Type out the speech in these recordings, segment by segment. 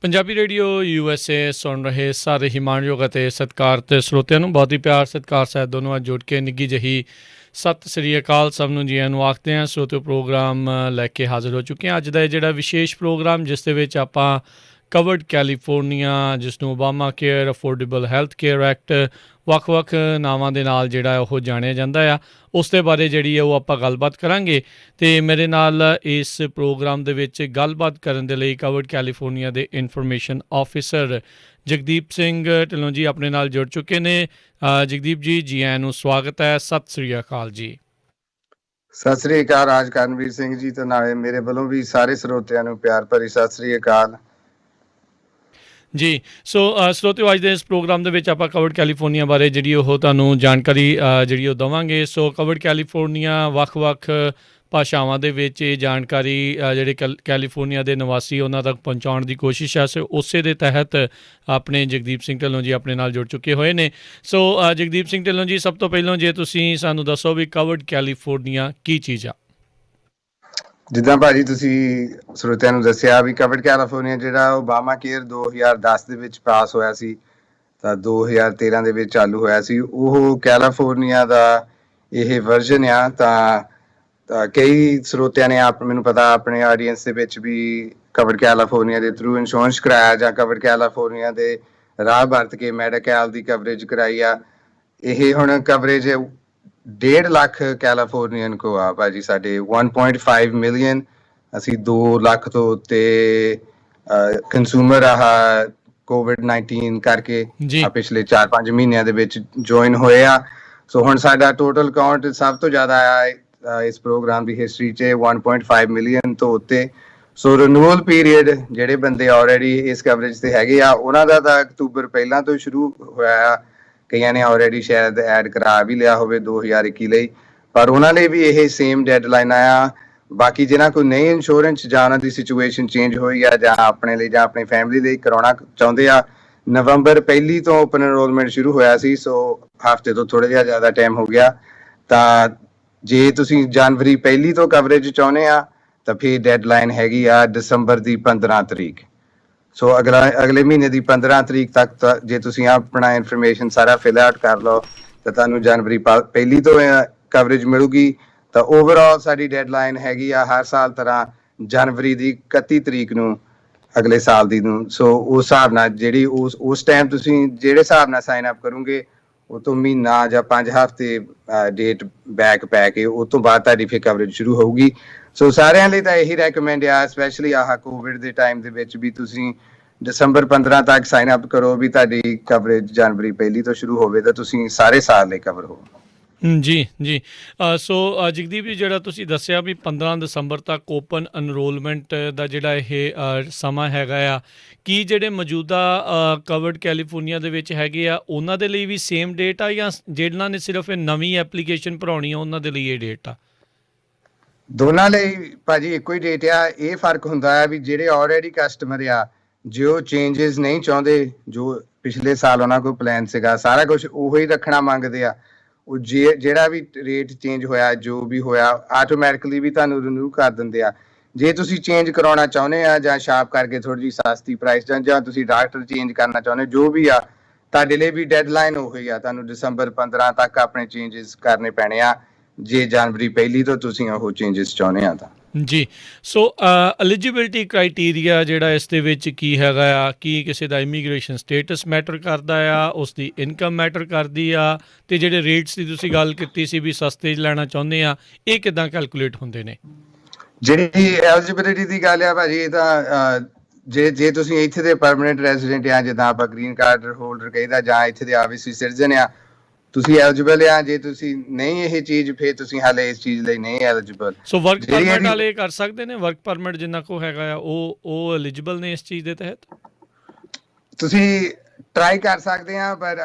Punjabi radio USA ਸੁਣ ਰਹੇ ਸਾਰੇ ਹੀ ਮਾਣਯੋਗ ਅਤੇ ਸਤਿਕਾਰਤ ਸਰੋਤਿਆਂ ਨੂੰ ਬਹੁਤ ਹੀ ਪਿਆਰ ਸਤਿਕਾਰ ਸਾਹਿਬ ਦੋਨੋਂ ਅੱਜ ਜੁੜ ਕੇ ਨਿੱਘੀ ਜਿਹੀ ਸਤਿ ਸ੍ਰੀ ਅਕਾਲ ਸਭ ਨੂੰ ਜੀਆਂ ਨੂੰ ਆਖਦੇ ਹਾਂ। ਸਰੋਤਿਓ ਪ੍ਰੋਗਰਾਮ ਲੈ ਕੇ ਹਾਜ਼ਰ ਹੋ ਚੁੱਕੇ ਹਾਂ। ਅੱਜ ਦਾ ਇਹ ਜਿਹੜਾ ਵਿਸ਼ੇਸ਼ ਪ੍ਰੋਗਰਾਮ ਜਿਸ ਦੇ ਵਿੱਚ ਆਪਾਂ ਕਵਰਡ ਕੈਲੀਫੋਰਨੀਆ, ਜਿਸ ਨੂੰ Obama care, affordable health care act, ਵੱਖ-ਵੱਖ ਨਾਵਾਂ ਦੇ ਨਾਲ ਜਿਹੜਾ ਉਹ ਜਾਣਿਆ ਜਾਂਦਾ ਆ, ਉਸ ਦੇ ਬਾਰੇ ਜਿਹੜੀ ਹੈ ਉਹ ਆਪਾਂ ਗੱਲਬਾਤ ਕਰਾਂਗੇ। ਅਤੇ ਮੇਰੇ ਨਾਲ ਇਸ ਪ੍ਰੋਗਰਾਮ ਦੇ ਵਿੱਚ ਗੱਲਬਾਤ ਕਰਨ ਦੇ ਲਈ ਕਵਰਡ ਕੈਲੀਫੋਰਨੀਆ ਦੇ ਇਨਫੋਰਮੇਸ਼ਨ ਆਫਿਸਰ ਜਗਦੀਪ ਸਿੰਘ ਢਿੱਲੋਂ ਜੀ ਆਪਣੇ ਨਾਲ ਜੁੜ ਚੁੱਕੇ ਨੇ। ਜਗਦੀਪ ਜੀ, ਜੀ ਆਇਆਂ ਨੂੰ ਸਵਾਗਤ ਹੈ। ਸਤਿ ਸ੍ਰੀ ਅਕਾਲ ਜੀ। ਸਤਿ ਸ੍ਰੀ ਅਕਾਲ ਰਾਜ ਕਰਨਵੀਰ ਸਿੰਘ ਜੀ, ਤੇ ਨਾਲੇ ਮੇਰੇ ਵੱਲੋਂ ਵੀ ਸਾਰੇ ਸਰੋਤਿਆਂ ਨੂੰ ਪਿਆਰ ਭਰੀ ਸਤਿ ਸ੍ਰੀ ਅਕਾਲ ਜੀ। ਸੋ ਸਰੋਤਿਓ, ਅੱਜ ਦੇ ਇਸ ਪ੍ਰੋਗਰਾਮ ਦੇ ਵਿੱਚ ਆਪਾਂ ਕਵਰਡ ਕੈਲੀਫੋਰਨੀਆ ਬਾਰੇ ਜਿਹੜੀ ਉਹ ਤੁਹਾਨੂੰ ਜਾਣਕਾਰੀ ਜਿਹੜੀ ਉਹ ਦੇਵਾਂਗੇ। ਸੋ ਕਵਰਡ ਕੈਲੀਫੋਰਨੀਆ ਵੱਖ-ਵੱਖ ਭਾਸ਼ਾਵਾਂ ਦੇ ਵਿੱਚ ਇਹ ਜਾਣਕਾਰੀ ਜਿਹੜੇ ਕੈਲੀਫੋਰਨੀਆ ਦੇ ਨਿਵਾਸੀ ਉਹਨਾਂ ਤੱਕ ਪਹੁੰਚਾਉਣ ਦੀ ਕੋਸ਼ਿਸ਼ ਹੈ। ਸੋ ਉਸੇ ਦੇ ਤਹਿਤ ਆਪਣੇ ਜਗਦੀਪ ਸਿੰਘ ਢਿੱਲੋਂ ਜੀ ਆਪਣੇ ਨਾਲ ਜੁੜ ਚੁੱਕੇ ਹੋਏ ਨੇ। ਸੋ ਜਗਦੀਪ ਸਿੰਘ ਢਿੱਲੋਂ ਜੀ, ਸਭ ਤੋਂ ਪਹਿਲਾਂ ਜੇ ਤੁਸੀਂ ਸਾਨੂੰ ਦੱਸੋ ਵੀ ਕਵਰਡ ਕੈਲੀਫੋਰਨੀਆ ਕੀ ਚੀਜ਼ ਆ। ਜਿੱਦਾਂ ਭਾਜੀ ਤੁਸੀਂ ਸਰੋਤਿਆਂ ਨੂੰ ਦੱਸਿਆ ਵੀ ਕਵਰਡ ਕੈਲੀਫੋਰਨੀਆ ਜਿਹੜਾ ਓਬਾਮਾ ਕੇਅਰ 2010 ਦੇ ਵਿੱਚ ਪਾਸ ਹੋਇਆ ਸੀ ਤਾਂ 2013 ਦੇ ਵਿੱਚ ਚਾਲੂ ਹੋਇਆ ਸੀ। ਉਹ ਕੈਲੀਫੋਰਨੀਆ ਦਾ ਇਹ ਵਰਜ਼ਨ ਆ। ਤਾਂ ਕਈ ਸਰੋਤਿਆਂ ਨੇ ਮੈਨੂੰ ਪਤਾ ਆਪਣੇ ਆਡੀਅנס ਦੇ ਵਿੱਚ ਵੀ ਕਵਰਡ ਕੈਲੀਫੋਰਨੀਆ ਦੇ ਥਰੂ ਇੰਸ਼ੋਰੈਂਸ ਕਰਾਇਆ ਜਾਂ ਕਵਰਡ ਕੈਲੀਫੋਰਨੀਆ ਦੇ ਰਾਹ ਵਰਤ ਕੇ ਮੈਡੀਕਲ ਦੀ ਕਵਰੇਜ ਕਰਾਈ ਆ। ਇਹ ਹੁਣ ਕਵਰੇਜ 1.5 ਲੱਖ ਕੈਲੀਫੋਰਨੀਅਨ ਕੋ ਆ ਭਾਜੀ। ਸਾਡੇ 1.5 ਮਿਲੀਅਨ, ਅਸੀਂ 2 ਲੱਖ ਤੋਂ ਉੱਤੇ ਕੰਜ਼ਿਊਮਰ COVID-19 ਕਰਕੇ ਪਿਛਲੇ 4-5 ਮਹੀਨਿਆਂ ਦੇ ਵਿੱਚ ਜੁਆਇਨ ਹੋਏ ਆ। ਸੋ ਹੁਣ ਸਾਡਾ ਟੋਟਲ ਕਾਊਂਟ ਸਭ ਤੋਂ ਜ਼ਿਆਦਾ ਆ ਇਸ ਪ੍ਰੋਗਰਾਮ ਦੀ ਹਿਸਟਰੀ 'ਚ 1.5 ਮਿਲੀਅਨ ਤੋਂ ਉੱਤੇ। ਸੋ ਰਿਨਿਊਅਲ ਪੀਰੀਅਡ ਜਿਹੜੇ ਬੰਦੇ ਆਲਰੇਡੀ ਇਸ ਕਵਰੇਜ ਤੇ ਹੈਗੇ ਆ ਉਹਨਾਂ ਦਾ ਤਾਂ ਅਕਤੂਬਰ ਪਹਿਲਾਂ ਤੋਂ ਸ਼ੁਰੂ ਹੋਇਆ ਆ। ਕਈਆਂ ਨੇ ਆਲਰੇਡੀ ਸ਼ਾਇਦ ਐਡ ਕਰਾ ਵੀ ਲਿਆ ਹੋਵੇ 2021 ਲਈ, ਪਰ ਉਹਨਾਂ ਲਈ ਵੀ ਇਹ ਸੇਮ ਡੈਡਲਾਈਨ ਆਇਆ। ਬਾਕੀ ਜਿਹਨਾਂ ਕੋਈ ਨਹੀਂ ਇੰਸ਼ੋਰੈਂਸ ਜਾਂ ਉਹਨਾਂ ਦੀ ਸਿਚੁਏਸ਼ਨ ਚੇਂਜ ਹੋਈ ਆ ਜਾਂ ਆਪਣੇ ਲਈ ਜਾਂ ਆਪਣੀ ਫੈਮਿਲੀ ਲਈ ਕਰਾਉਣਾ ਚਾਹੁੰਦੇ ਆ, ਨਵੰਬਰ 1 ਤੋਂ ਓਪਨ ਐਨਰੋਲਮੈਂਟ ਸ਼ੁਰੂ ਹੋਇਆ ਸੀ। ਸੋ ਹਫ਼ਤੇ ਤੋਂ ਥੋੜ੍ਹਾ ਜਿਹਾ ਜ਼ਿਆਦਾ ਟਾਈਮ ਹੋ ਗਿਆ। ਤਾਂ ਜੇ ਤੁਸੀਂ ਜਨਵਰੀ 1 ਤੋਂ ਕਵਰੇਜ ਚਾਹੁੰਦੇ ਆ ਤਾਂ ਫਿਰ ਡੈਡਲਾਈਨ ਹੈਗੀ ਆ ਦਸੰਬਰ ਦੀ 15 ਤਰੀਕ। ਸੋ ਅਗਲੇ ਮਹੀਨੇ ਦੀ 15 ਤਰੀਕ ਤੱਕ ਜੇ ਤੁਸੀਂ ਆਪਣਾ ਇਨਫੋਰਮੇਸ਼ਨ ਸਾਰਾ ਫਿਲ ਆਊਟ ਕਰ ਲਓ ਤਾਂ ਤੁਹਾਨੂੰ ਜਨਵਰੀ 1 ਤੋਂ ਕਵਰੇਜ ਮਿਲੂਗੀ। ਤਾਂ ਓਵਰਆਲ ਸਾਡੀ ਡੈਡਲਾਈਨ ਹੈਗੀ ਆ ਹਰ ਸਾਲ ਤਰ੍ਹਾਂ ਜਨਵਰੀ ਦੀ 31 ਤਰੀਕ ਨੂੰ ਅਗਲੇ ਸਾਲ ਦੀ ਨੂੰ। ਸੋ ਉਸ ਹਿਸਾਬ ਨਾਲ ਜਿਹੜੀ ਉਸ ਟਾਈਮ ਤੁਸੀਂ ਜਿਹੜੇ ਹਿਸਾਬ ਨਾਲ ਸਾਈਨ ਅਪ ਕਰੋਗੇ ਉਹ ਤੋਂ ਮਹੀਨਾ ਜਾਂ 5 ਹਫ਼ਤੇ ਡੇਟ ਬੈਕ ਪੈ ਕੇ ਉਹ ਤੋਂ ਬਾਅਦ ਤੁਹਾਡੀ ਫਿਰ ਕਵਰੇਜ ਸ਼ੁਰੂ ਹੋਊਗੀ। ਸੋ ਸਾਰਿਆਂ ਲਈ ਤਾਂ ਇਹੀ ਰੈਕਮੈਂਡ ਆ, ਸਪੈਸ਼ਲੀ ਕੋਵਿਡ ਦੇ ਟਾਈਮ ਦੇ ਵਿੱਚ ਵੀ ਤੁਸੀਂ ਦਸੰਬਰ 15 ਤੱਕ ਸਾਈਨ ਅਪ ਕਰੋ ਵੀ ਤੁਹਾਡੀ ਕਵਰੇਜ ਜਨਵਰੀ 1 ਤੋਂ ਸ਼ੁਰੂ ਹੋਵੇ ਤਾਂ ਤੁਸੀਂ ਸਾਰੇ ਸਾਲ ਲਈ ਕਵਰ ਹੋ। ਜੀ ਜੀ। ਸੋ ਜਗਦੀਪ ਜੀ, ਜਿਹੜਾ ਤੁਸੀਂ ਦੱਸਿਆ ਵੀ 15 ਦਸੰਬਰ ਤੱਕ ਓਪਨ ਐਨਰੋਲਮੈਂਟ ਦਾ ਜਿਹੜਾ ਇਹ ਸਮਾਂ ਹੈਗਾ ਆ, ਕੀ ਜਿਹੜੇ ਮੌਜੂਦਾ ਕਵਰਡ ਕੈਲੀਫੋਰਨੀਆ ਦੇ ਵਿੱਚ ਹੈਗੇ ਆ ਉਹਨਾਂ ਦੇ ਲਈ ਵੀ ਸੇਮ ਡੇਟ ਆ ਜਾਂ ਜਿਹਨਾਂ ਨੇ ਸਿਰਫ ਇਹ ਨਵੀਂ ਐਪਲੀਕੇਸ਼ਨ ਭਰਾਉਣੀ ਆ ਉਹਨਾਂ ਦੇ ਲਈ ਇਹ ਡੇਟ ਆ? ਦੋਨਾਂ ਲਈ ਭਾਜੀ ਇੱਕੋ ਹੀ ਡੇਟ ਆ। ਇਹ ਫਰਕ ਹੁੰਦਾ ਆ ਵੀ ਜਿਹੜੇ ਆਲਰੇਡੀ ਕਸਟਮਰ ਆ, ਜੇ ਉਹ ਚੇਂਜਸ ਨਹੀਂ ਚਾਹੁੰਦੇ, ਜੋ ਪਿਛਲੇ ਸਾਲ ਉਹਨਾਂ ਕੋਲ ਪਲਾਨ ਸੀਗਾ ਸਾਰਾ ਕੁਝ ਉਹੀ ਰੱਖਣਾ ਮੰਗਦੇ ਆ, ਉਹ ਜਿਹੜਾ ਵੀ ਰੇਟ ਚੇਂਜ ਹੋਇਆ ਜੋ ਵੀ ਹੋਇਆ ਆਟੋਮੈਟਿਕਲੀ ਵੀ ਤੁਹਾਨੂੰ ਰਿਨਿਊ ਕਰ ਦਿੰਦੇ ਆ। ਜੇ ਤੁਸੀਂ ਚੇਂਜ ਕਰਾਉਣਾ ਚਾਹੁੰਦੇ ਆ ਜਾਂ ਸ਼ਾਪ ਕਰਕੇ ਥੋੜੀ ਜਿਹੀ ਸਸਤੀ ਪ੍ਰਾਈਸ ਜਾਂ ਤੁਸੀਂ ਡਾਕਟਰ ਚੇਂਜ ਕਰਨਾ ਚਾਹੁੰਦੇ, ਜੋ ਵੀ ਆ ਤੁਹਾਡੇ ਲਈ ਵੀ ਡੈਡਲਾਈਨ ਉਹੀ ਆ। ਤੁਹਾਨੂੰ ਦਸੰਬਰ 15 ਤੱਕ ਆਪਣੇ ਚੇਂਜਸ ਕਰਨੇ ਪੈਣੇ ਆ ਜੇ ਜਨਵਰੀ 1 ਤੋਂ ਤੁਸੀਂ ਉਹ ਚੇਂਜਸ ਚਾਹੁੰਦੇ ਆ ਤਾਂ। ਜੀ। ਸੋ ਐਲੀਜੀਬਿਲਿਟੀ ਕ੍ਰਾਈਟੀਰੀਆ ਜਿਹੜਾ ਇਸ ਦੇ ਵਿੱਚ ਕੀ ਹੈਗਾ ਆ? ਕੀ ਕਿਸੇ ਦਾ ਇਮੀਗ੍ਰੇਸ਼ਨ ਸਟੇਟਸ ਮੈਟਰ ਕਰਦਾ ਆ, ਉਸ ਦੀ ਇਨਕਮ ਮੈਟਰ ਕਰਦੀ ਆ, ਅਤੇ ਜਿਹੜੇ ਰੇਟਸ ਦੀ ਤੁਸੀਂ ਗੱਲ ਕੀਤੀ ਸੀ ਵੀ ਸਸਤੇ ਲੈਣਾ ਚਾਹੁੰਦੇ ਆ, ਇਹ ਕਿੱਦਾਂ ਕੈਲਕੂਲੇਟ ਹੁੰਦੇ ਨੇ? ਜਿਹੜੀ ਐਲੀਜੀਬਿਲਿਟੀ ਦੀ ਗੱਲ ਆ ਭਾਜੀ, ਇਹ ਤਾਂ ਜੇ ਤੁਸੀਂ ਇੱਥੇ ਦੇ ਪਰਮਾਨੈਂਟ ਰੈਜ਼ੀਡੈਂਟ ਆ, ਜਿੱਦਾਂ ਆਪਾਂ ਗ੍ਰੀਨ ਕਾਰਡ ਹੋਲਡਰ ਕਹੀਦਾ, ਜਾਂ ਇੱਥੇ ਦੇ ਆਬਵੀਅਸਲੀ ਸਿਟੀਜ਼ਨ ਆ, ਤੁਸੀਂ ਐਲੀਜੀਬਲ ਆ। ਜੇ ਤੁਸੀਂ ਨਹੀਂ ਇਹ ਚੀਜ਼, ਫਿਰ ਤੁਸੀਂ ਹਾਲੇ ਇਸ ਚੀਜ਼ ਲਈ ਨਹੀਂ ਐਲੀਜੀਬਲ। ਸੋ ਵਰਕ ਪਰਮਿਟ ਵਾਲੇ ਕਰ ਸਕਦੇ ਨੇ? ਵਰਕ ਪਰਮਿਟ ਜਿੰਨਾ ਕੋ ਹੈਗਾ ਆ ਉਹ ਐਲੀਜੀਬਲ ਨੇ ਇਸ ਚੀਜ਼ ਦੇ ਤਹਿਤ? ਤੁਸੀਂ ਟਰਾਈ ਕਰ ਸਕਦੇ ਆ, ਪਰ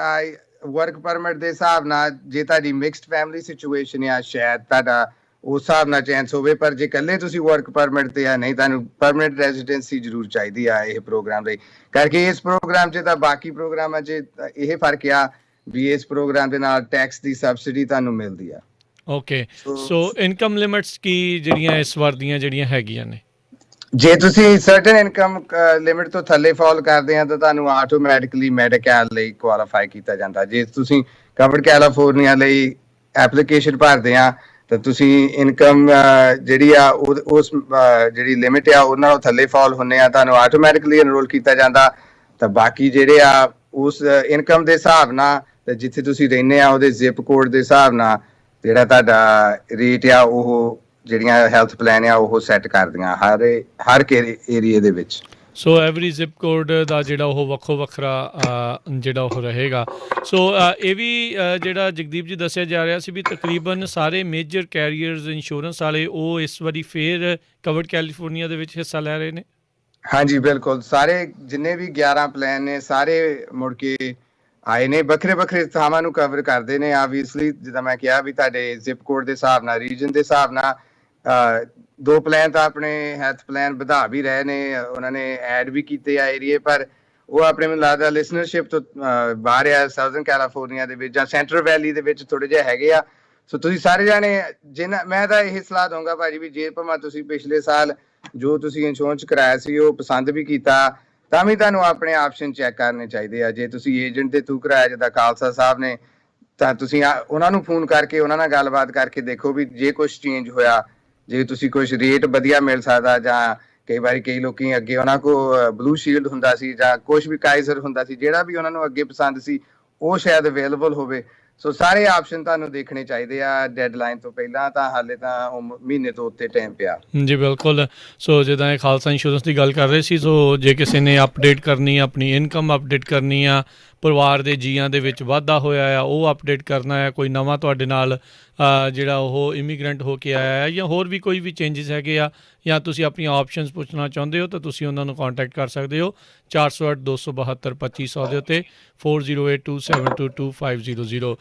ਵਰਕ ਪਰਮਿਟ ਦੇ ਹਿਸਾਬ ਨਾਲ ਜੇ ਤੁਹਾਡੀ ਮਿਕਸਡ ਫੈਮਿਲੀ ਸਿਚੁਏਸ਼ਨ ਆ ਸ਼ਾਇਦ ਤੁਹਾਡਾ ਉਸ ਹਿਸਾਬ ਨਾਲ ਚਾਂਸ ਹੋਵੇ, ਪਰ ਜੇ ਇਕੱਲੇ ਤੁਸੀਂ ਵਰਕ ਪਰਮਿਟ ਤੇ ਆ, ਨਹੀਂ ਤੁਹਾਨੂੰ ਪਰਮਨੈਂਟ ਰੈਜ਼ੀਡੈਂਸੀ ਜ਼ਰੂਰ ਚਾਹੀਦੀ ਆ ਇਹ ਪ੍ਰੋਗਰਾਮ ਲਈ। ਕਰਕੇ ਇਸ ਪ੍ਰੋਗਰਾਮ 'ਚ ਤਾਂ ਬਾਕੀ ਪ੍ਰੋਗਰਾਮਾਂ 'ਚ ਇਹ ਫਰਕ ਆ ਵੀ ਇਸ ਪ੍ਰੋਗਰਾਮ ਦੇ ਨਾਲ ਟੈਕਸ ਦੀ ਸਬਸਿਡੀ ਤੁਹਾਨੂੰ ਮਿਲਦੀ ਆ। ਓਕੇ। ਸੋ ਇਨਕਮ ਲਿਮਿਟਸ ਕੀ ਜਿਹੜੀਆਂ ਇਸ ਵਾਰ ਦੀਆਂ ਜਿਹੜੀਆਂ ਹੈਗੀਆਂ ਨੇ? ਜੇ ਤੁਸੀਂ ਸਰਟਨ ਇਨਕਮ ਲਿਮਿਟ ਤੋਂ ਥੱਲੇ ਫਾਲ ਕਰਦੇ ਆ ਤਾਂ ਤੁਹਾਨੂੰ ਆਟੋਮੈਟਿਕਲੀ ਮੈਡੀਕੈਲ ਲਈ ਕੁਆਲੀਫਾਈ ਕੀਤਾ ਜਾਂਦਾ। ਜੇ ਤੁਸੀਂ ਕਵਰਡ ਕੈਲੀਫੋਰਨੀਆ ਲਈ ਐਪਲੀਕੇਸ਼ਨ ਭਰਦੇ ਆ ਤਾਂ ਤੁਸੀਂ ਇਨਕਮ ਜਿਹੜੀ ਆ ਉਸ ਜਿਹੜੀ ਲਿਮਿਟ ਆ ਉਹਨਾਂ ਨਾਲੋਂ ਥੱਲੇ ਫਾਲ ਹੁੰਨੇ ਆ, ਤੁਹਾਨੂੰ ਆਟੋਮੈਟਿਕਲੀ ਐਨਰੋਲ ਕੀਤਾ ਜਾਂਦਾ। ਤਾਂ ਬਾਕੀ ਜਿਹੜੇ ਆ ਉਸ ਇਨਕਮ ਦੇ ਹਿਸਾਬ ਨਾਲ ਤੇ ਜਿੱਥੇ ਤੁਸੀਂ ਰਹਿੰਦੇ ਆ ਉਹਦੇ ਜ਼ਿਪ ਕੋਡ ਦੇ ਹਿਸਾਬ ਨਾਲ ਜਿਹੜਾ ਤੁਹਾਡਾ ਰੇਟ ਆ ਉਹ ਜਿਹੜੀਆਂ ਹੈਲਥ ਪਲਾਨ ਆ ਉਹ ਸੈੱਟ ਕਰਦੀਆਂ ਹਰ ਏਰੀਏ ਦੇ ਵਿੱਚ। ਸੋ ਐਵਰੀ ਜ਼ਿਪ ਕੋਡ ਦਾ ਜਿਹੜਾ ਉਹ ਵੱਖੋ ਵੱਖਰਾ ਜਿਹੜਾ ਉਹ ਰਹੇਗਾ। ਸੋ ਇਹ ਵੀ ਜਿਹੜਾ ਜਗਦੀਪ ਜੀ ਦੱਸਿਆ ਜਾ ਰਿਹਾ ਸੀ ਵੀ ਤਕਰੀਬਨ ਸਾਰੇ ਮੇਜਰ ਕੈਰੀਅਰਸ ਇੰਸ਼ੋਰੈਂਸ ਵਾਲੇ ਉਹ ਇਸ ਵਾਰੀ ਫੇਰ ਕਵਰਡ ਕੈਲੀਫੋਰਨੀਆ ਦੇ ਵਿੱਚ ਹਿੱਸਾ ਲੈ ਰਹੇ ਨੇ। ਹਾਂਜੀ ਬਿਲਕੁਲ, ਸਾਰੇ ਜਿੰਨੇ ਵੀ 11 ਪਲਾਨ ਨੇ ਸਾਰੇ ਮੁੜ ਕੇ ਆਏ ਨੇ, ਵੱਖਰੇ ਵੱਖਰੇ ਥਾਵਾਂ ਨੂੰ ਕਵਰ ਕਰਦੇ ਨੇ। ਆਬਵੀਅਸਲੀ ਜਿੱਦਾਂ ਮੈਂ ਕਿਹਾ ਵੀ ਤੁਹਾਡੇ ਜ਼ਿਪ ਕੋਡ ਦੇ ਹਿਸਾਬ ਨਾਲ, ਰੀਜਨ ਦੇ ਹਿਸਾਬ ਨਾਲ 2 ਪਲਾਨ ਤਾਂ ਆਪਣੇ ਹੈਲਥ ਪਲਾਨ ਵਧਾ ਵੀ ਰਹੇ ਨੇ, ਉਹਨਾਂ ਨੇ ਐਡ ਵੀ ਕੀਤੇ ਆ ਏਰੀਏ, ਪਰ ਉਹ ਆਪਣੇ ਮੈਨੂੰ ਲੱਗਦਾ ਲਿਸਨਰਸ਼ਿਪ ਤੋਂ ਬਾਹਰ ਆ। ਸਾਊਥਰਨ ਕੈਲੀਫੋਰਨੀਆ ਦੇ ਵਿੱਚ ਜਾਂ ਸੈਂਟਰਲ ਵੈਲੀ ਦੇ ਵਿੱਚ ਥੋੜੇ ਜਿਹੇ ਹੈਗੇ ਆ। ਸੋ ਤੁਸੀਂ ਸਾਰੇ ਜਾਣੇ ਮੈਂ ਤਾਂ ਇਹ ਸਲਾਹ ਦਊਂਗਾ ਭਾਜੀ ਵੀ ਜੇ ਭਾਵੇਂ ਤੁਸੀਂ ਪਿਛਲੇ ਸਾਲ ਜੋ ਤੁਸੀਂ ਇੰਸ਼ੋਰੈਂਸ ਕਰਾਇਆ ਸੀ ਉਹ ਪਸੰਦ ਵੀ ਕੀਤਾ ਤਾਂ ਵੀ ਤੁਹਾਨੂੰ ਆਪਣੇ ਆਪਸ਼ਨ ਚੈੱਕ ਕਰਨੇ ਚਾਹੀਦੇ ਆ। ਜੇ ਤੁਸੀਂ ਏਜੰਟ ਦੇ ਥਰੂ ਕਰਾਇਆ ਜਿੱਦਾਂ ਖਾਲਸਾ ਸਾਹਿਬ ਨੇ ਤਾਂ ਤੁਸੀਂ ਉਹਨਾਂ ਨੂੰ ਫੋਨ ਕਰਕੇ ਉਹਨਾਂ ਨਾਲ ਗੱਲਬਾਤ ਕਰਕੇ ਦੇਖੋ ਵੀ ਜੇ ਕੁਝ ਚੇਂਜ ਹੋਇਆ, ਜੇ ਤੁਸੀਂ ਕੁਝ ਰੇਟ ਵਧੀਆ ਮਿਲ ਸਕਦਾ, ਜਾਂ ਕਈ ਵਾਰੀ ਕਈ ਲੋਕੀ ਅੱਗੇ ਉਹਨਾਂ ਕੋਲ ਬਲੂ ਸ਼ੀਲਡ ਹੁੰਦਾ ਸੀ ਜਾਂ ਕੁਝ ਵੀ ਕਾਈਜ਼ਰ ਹੁੰਦਾ ਸੀ, ਜਿਹੜਾ ਵੀ ਉਹਨਾਂ ਨੂੰ ਅੱਗੇ ਪਸੰਦ ਸੀ ਉਹ ਸ਼ਾਇਦ ਅਵੇਲੇਬਲ ਹੋਵੇ। ਸੋ ਸਾਰੇ ਆਪਸ਼ਨ ਤੁਹਾਨੂੰ ਦੇਖਣੇ ਚਾਹੀਦੇ ਆ ਡੈਡਲਾਈਨ ਤੋਂ ਪਹਿਲਾਂ, ਤਾਂ ਹਾਲੇ ਤਾਂ ਮਹੀਨੇ ਤੋਂ ਉੱਤੇ ਟਾਈਮ ਪਿਆ। ਜੀ ਬਿਲਕੁਲ। ਸੋ ਜਿੱਦਾਂ ਇਹ ਖਾਲਸਾ ਇੰਸ਼ੋਰੈਂਸ ਦੀ ਗੱਲ ਕਰ ਰਹੇ ਸੀ, ਸੋ ਜੇ ਕਿਸੇ ਨੇ ਅਪਡੇਟ ਕਰਨੀ ਆ, ਆਪਣੀ ਇਨਕਮ ਅਪਡੇਟ ਕਰਨੀ ਆ, ਪਰਿਵਾਰ ਦੇ ਜੀਆਂ ਦੇ ਵਿੱਚ ਵਾਧਾ ਹੋਇਆ ਆ ਉਹ ਅਪਡੇਟ ਕਰਨਾ ਹੈ, ਕੋਈ ਨਵਾਂ ਤੁਹਾਡੇ ਨਾਲ ਜਿਹੜਾ ਉਹ ਇਮੀਗ੍ਰੈਂਟ ਹੋ ਕੇ ਆਇਆ ਹੈ, ਜਾਂ ਹੋਰ ਵੀ ਕੋਈ ਵੀ ਚੇਂਜਸ ਹੈਗੇ ਆ, ਜਾਂ ਤੁਸੀਂ ਆਪਣੀਆਂ ਆਪਸ਼ਨਸ ਪੁੱਛਣਾ ਚਾਹੁੰਦੇ ਹੋ ਤਾਂ ਤੁਸੀਂ ਉਹਨਾਂ ਨੂੰ ਕੰਟੈਕਟ ਕਰ ਸਕਦੇ ਹੋ 408 272 2500 ਦੇ ਉੱਤੇ 4082722500।